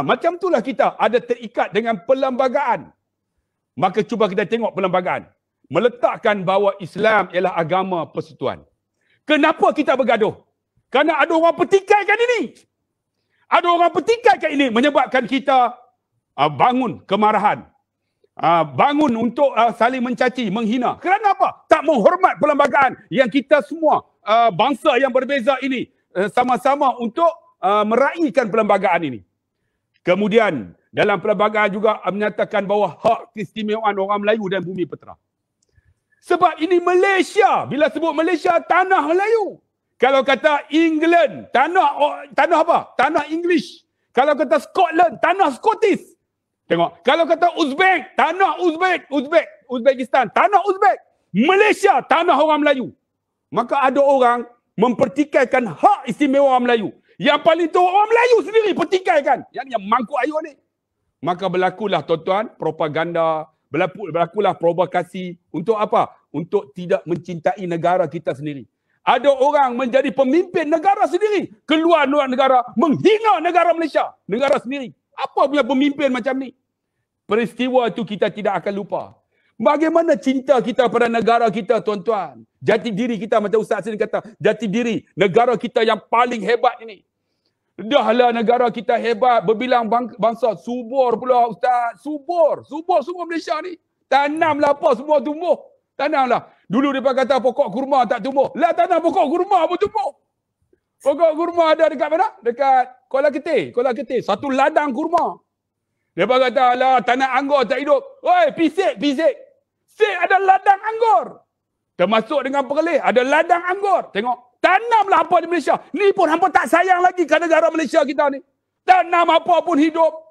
Macam itulah kita ada terikat dengan perlembagaan. Maka cuba kita tengok perlembagaan. Meletakkan bahawa Islam ialah agama persekutuan. Kenapa kita bergaduh? Kerana ada orang pertikaikan ini. Ada orang pertikaikan ini menyebabkan kita bangun kemarahan. Bangun untuk saling mencaci, menghina. Kerana apa? Tak menghormat perlembagaan yang kita semua bangsa yang berbeza ini sama-sama untuk meraihkan perlembagaan ini. Kemudian dalam perlembagaan juga menyatakan bahawa hak keistimewaan orang Melayu dan bumi putera. Sebab ini Malaysia. Bila sebut Malaysia, tanah Melayu. Kalau kata England, tanah apa? Tanah English. Kalau kata Scotland, tanah Scottish. Tengok. Kalau kata Uzbek, tanah Uzbekistan, tanah Uzbek. Malaysia, tanah orang Melayu. Maka ada orang mempertikaikan hak istimewa orang Melayu. Yang paling tua orang Melayu sendiri pertikaikan. Yang mangkuk ayuh ni. Maka berlakulah tuan-tuan propaganda, berlakulah provokasi untuk apa? Untuk tidak mencintai negara kita sendiri. ada orang menjadi pemimpin negara sendiri, keluar negara, menghina negara Malaysia, negara sendiri. Apa punya pemimpin macam ni? Peristiwa itu kita tidak akan lupa. Bagaimana cinta kita pada negara kita, tuan-tuan. Jati diri kita, macam Ustaz sini kata, jati diri negara kita yang paling hebat ini. Dahlah negara kita hebat, berbilang bangsa, subur pula Ustaz, subur semua Malaysia ni. Tanamlah apa semua tumbuh. Tanamlah. Dulu mereka kata pokok kurma tak tumbuh. Lah tanam pokok kurma pun tumbuh. Pokok kurma ada dekat mana? Dekat Kuala Ketih. Satu ladang kurma. Mereka kata, lah tanah anggur tak hidup. Oi, pisik. Sik ada ladang anggur. Termasuk dengan Perlis, ada ladang anggur. Tengok, tanamlah apa di Malaysia. Ni pun hampa tak sayang lagi ke negara Malaysia kita ni. Tanam apa pun hidup.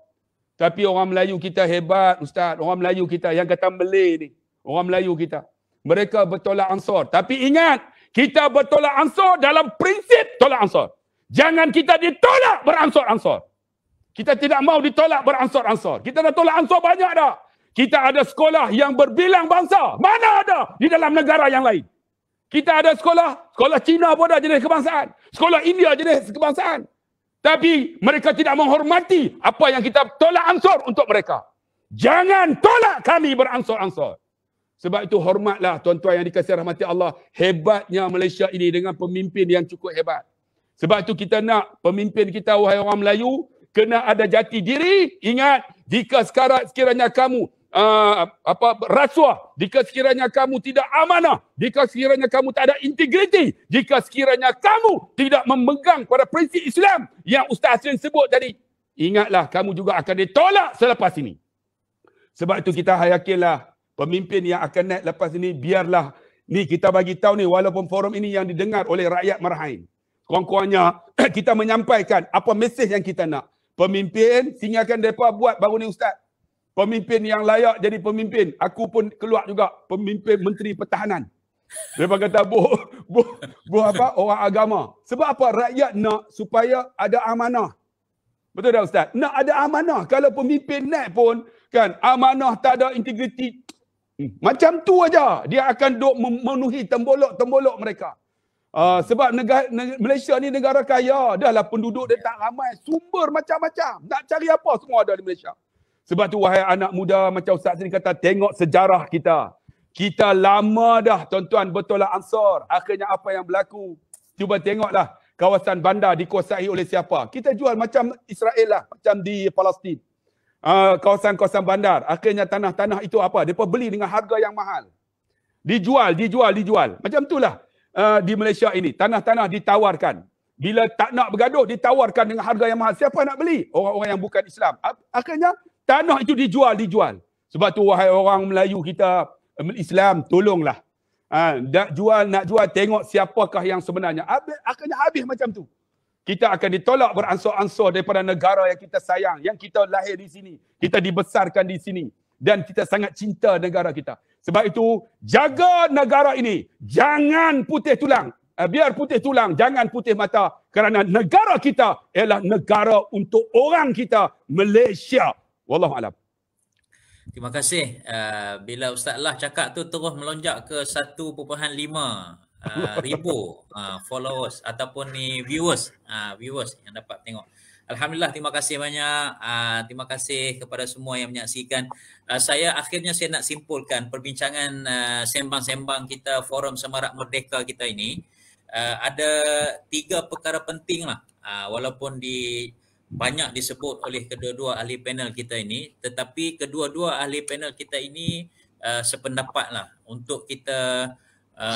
Tapi orang Melayu kita hebat, Ustaz. Orang Melayu kita yang kata Malay ni. Orang Melayu kita. Mereka bertolak ansur. Tapi ingat, kita bertolak ansur dalam prinsip tolak ansur. Jangan kita ditolak beransur-ansur. Kita tidak mau ditolak beransur-ansur. Kita dah tolak ansur banyak dah. Kita ada sekolah yang berbilang bangsa. Mana ada di dalam negara yang lain. Kita ada sekolah Cina pun ada jenis kebangsaan. Sekolah India jenis kebangsaan. Tapi mereka tidak menghormati apa yang kita tolak ansur untuk mereka. Jangan tolak kami beransur-ansur. Sebab itu hormatlah tuan-tuan yang dikasihi rahmati Allah. Hebatnya Malaysia ini dengan pemimpin yang cukup hebat. Sebab itu kita nak pemimpin kita, wahai orang Melayu, kena ada jati diri. Ingat, jika sekiranya kamu rasuah, jika sekiranya kamu tidak amanah, jika sekiranya kamu tak ada integriti, jika sekiranya kamu tidak memegang pada prinsip Islam yang Ustaz Hasrin sebut tadi, ingatlah kamu juga akan ditolak selepas ini. Sebab itu kita yakinlah pemimpin yang akan naik lepas ini, biarlah ni kita bagi tahu ni, walaupun forum ini yang didengar oleh rakyat Merahain, kurang-kurangnya kita menyampaikan apa mesej yang kita nak. Pemimpin, tinggalkan mereka buat baru ni Ustaz. Pemimpin yang layak jadi pemimpin. Aku pun keluar juga pemimpin Menteri Pertahanan. Mereka kata, orang agama. Sebab apa? Rakyat nak supaya ada amanah. Betul tak Ustaz? Nak ada amanah. Kalau pemimpin naik pun, kan, amanah tak ada integriti. Macam tu aja. Dia akan duk memenuhi tembolok-tembolok mereka. Sebab Malaysia ni negara kaya. Dahlah penduduk dia tak ramai. Sumber macam-macam. Nak cari apa semua ada di Malaysia. Sebab tu wahai anak muda, macam Ustaz sini kata, tengok sejarah kita. Kita lama dah tuan-tuan bertolak ansur. Akhirnya apa yang berlaku? Cuba tengoklah kawasan bandar dikuasai oleh siapa. Kita jual macam Israel lah. Macam di Palestin. Kawasan-kawasan bandar. Akhirnya tanah-tanah itu apa? Mereka beli dengan harga yang mahal. Dijual. Macam itulah di Malaysia ini. Tanah-tanah ditawarkan. Bila tak nak bergaduh, ditawarkan dengan harga yang mahal. Siapa nak beli? Orang-orang yang bukan Islam. Akhirnya tanah itu dijual. Sebab tu wahai orang Melayu kita, Islam, tolonglah. Nak jual, tengok siapakah yang sebenarnya. Akhirnya habis macam tu. Kita akan ditolak beransur-ansur daripada negara yang kita sayang, yang kita lahir di sini, kita dibesarkan di sini, dan kita sangat cinta negara kita. Sebab itu, jaga negara ini. Jangan putih tulang. Biar putih tulang, jangan putih mata. Kerana negara kita ialah negara untuk orang kita, Malaysia. Wallahualam. Terima kasih. Bila Ustaz Lah cakap tu terus melonjak ke 1.5 ribu followers ataupun ni viewers yang dapat tengok. Alhamdulillah, terima kasih banyak. Terima kasih kepada semua yang menyaksikan. Saya nak simpulkan perbincangan sembang-sembang kita Forum Semarak Merdeka kita ini. Ada 3 perkara penting lah. Walaupun banyak disebut oleh kedua-dua ahli panel kita ini, tetapi kedua-dua ahli panel kita ini sependapat lah untuk kita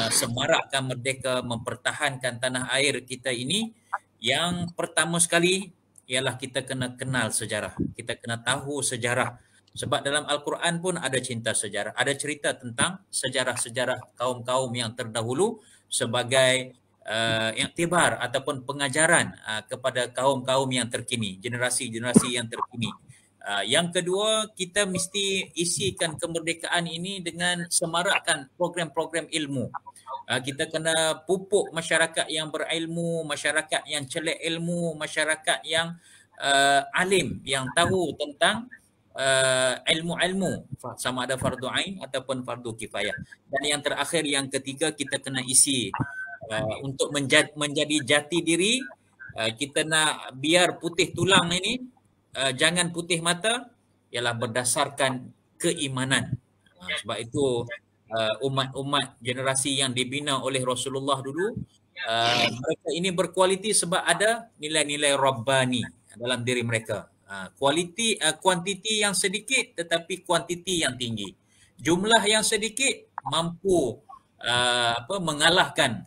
semarakkan merdeka, mempertahankan tanah air kita ini. Yang pertama sekali ialah kita kena kenal sejarah, kita kena tahu sejarah. Sebab dalam Al-Quran pun ada cinta sejarah, ada cerita tentang sejarah-sejarah kaum-kaum yang terdahulu sebagai iktibar ataupun pengajaran kepada kaum-kaum yang terkini, generasi-generasi yang terkini. Yang kedua, kita mesti isikan kemerdekaan ini dengan semarakkan program-program ilmu. Kita kena pupuk masyarakat yang berilmu, masyarakat yang celik ilmu, masyarakat yang alim, yang tahu tentang ilmu-ilmu, sama ada fardu ain ataupun fardu kifayah. Dan yang terakhir, yang ketiga, kita kena isi untuk menjadi jati diri, kita nak biar putih tulang ini jangan putih mata, ialah berdasarkan keimanan. Sebab itu umat-umat generasi yang dibina oleh Rasulullah dulu, mereka ini berkualiti sebab ada nilai-nilai Rabbani dalam diri mereka. Kuantiti yang sedikit tetapi kuantiti yang tinggi. Jumlah yang sedikit mampu mengalahkan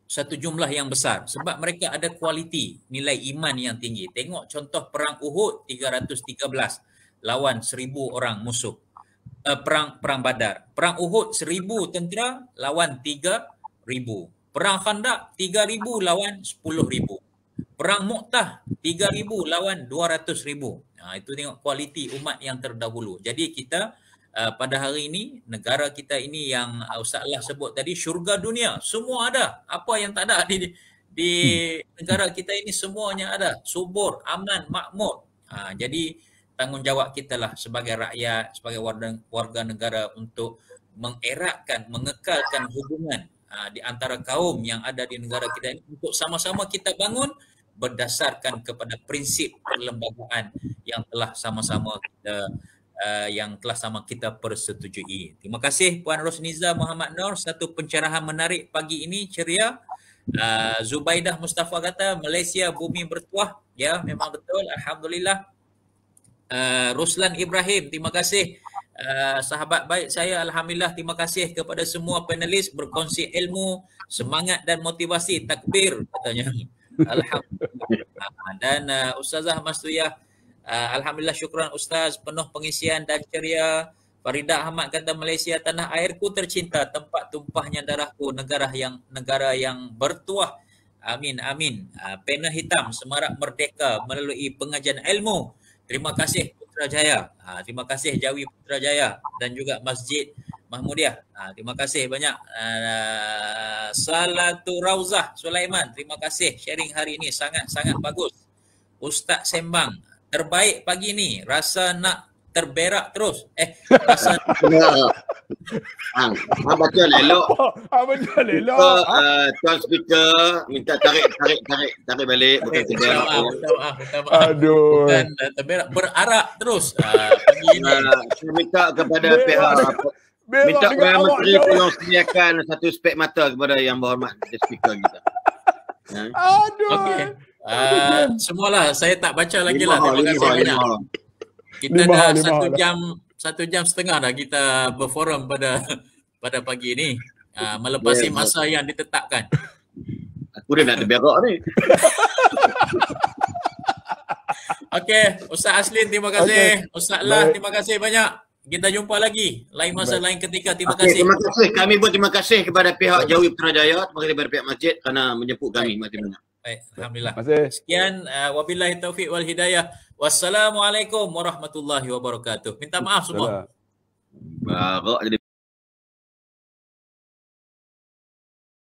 satu jumlah yang besar sebab mereka ada kualiti, nilai iman yang tinggi. Tengok contoh perang Uhud 313 lawan 1000 orang musuh. Perang Badar. Perang Uhud 1000 tentera lawan 3000. Perang Khandaq 3000 lawan 10,000. Perang Mu'tah 3,000 lawan 200,000. Itu tengok kualiti umat yang terdahulu. Jadi kita pada hari ini, negara kita ini yang Ustaz Allah sebut tadi, syurga dunia, semua ada. Apa yang tak ada di negara kita ini semuanya ada. Subur, aman, makmur. Jadi tanggungjawab kita lah sebagai rakyat, sebagai warga negara untuk mengeratkan, mengekalkan hubungan di antara kaum yang ada di negara kita ini untuk sama-sama kita bangun berdasarkan kepada prinsip perlembagaan yang telah sama-sama kita persetujui. Terima kasih Puan Rosniza Muhammad Nur, satu pencerahan menarik pagi ini, ceria. Zubaidah Mustafa kata Malaysia bumi bertuah. Ya, memang betul, alhamdulillah. Ruslan Ibrahim, terima kasih. Sahabat baik saya, alhamdulillah, terima kasih kepada semua panelis berkongsi ilmu, semangat dan motivasi. Takbir katanya. Alhamdulillah. Dan Ustazah Mastuyah, alhamdulillah, syukran Ustaz, penuh pengisian dan ceria. Farida Ahmad kata Malaysia tanah airku tercinta, tempat tumpahnya darahku, negara yang bertuah. Amin, amin. Pena hitam, semarak merdeka melalui pengajian ilmu. Terima kasih Putrajaya. Terima kasih Jawi Putrajaya dan juga Masjid Mahmudiah. Terima kasih banyak. Salatu Rauzah Sulaiman, terima kasih sharing hari ini, sangat-sangat bagus. Ustaz Sembang, terbaik pagi ni, rasa nak terberak terus. Rasa Baca elok. Betul elok. Tuan speaker minta tarik balik, bukan terberak. Minta maaf. Aduh. Bukan terberak, berarak terus pagi ini. Saya minta kepada pihak minta Perdana Menteri tolong sediakan satu spek mata kepada yang berhormat speaker kita. Aduh. Okey. Semualah, saya tak baca lagi lah. Terima kasih banyak. Kita dah 1 jam setengah dah kita berforum pada pagi ini, melepasi masa yang ditetapkan. Aku dah nak terberak ni. Okey, Ustaz Aslin, terima kasih. Ustaz Allah, terima kasih banyak. Kita jumpa lagi lain masa, lain ketika. Terima kasih. Terima kasih. Kami pun terima kasih kepada pihak Jawi Putrajaya, terima kasih kepada pihak masjid kerana menjemput kami. Baik, alhamdulillah. Masih. Sekian, wabillahi taufiq wal hidayah. Wassalamualaikum warahmatullahi wabarakatuh. Minta maaf semua. Barak jadi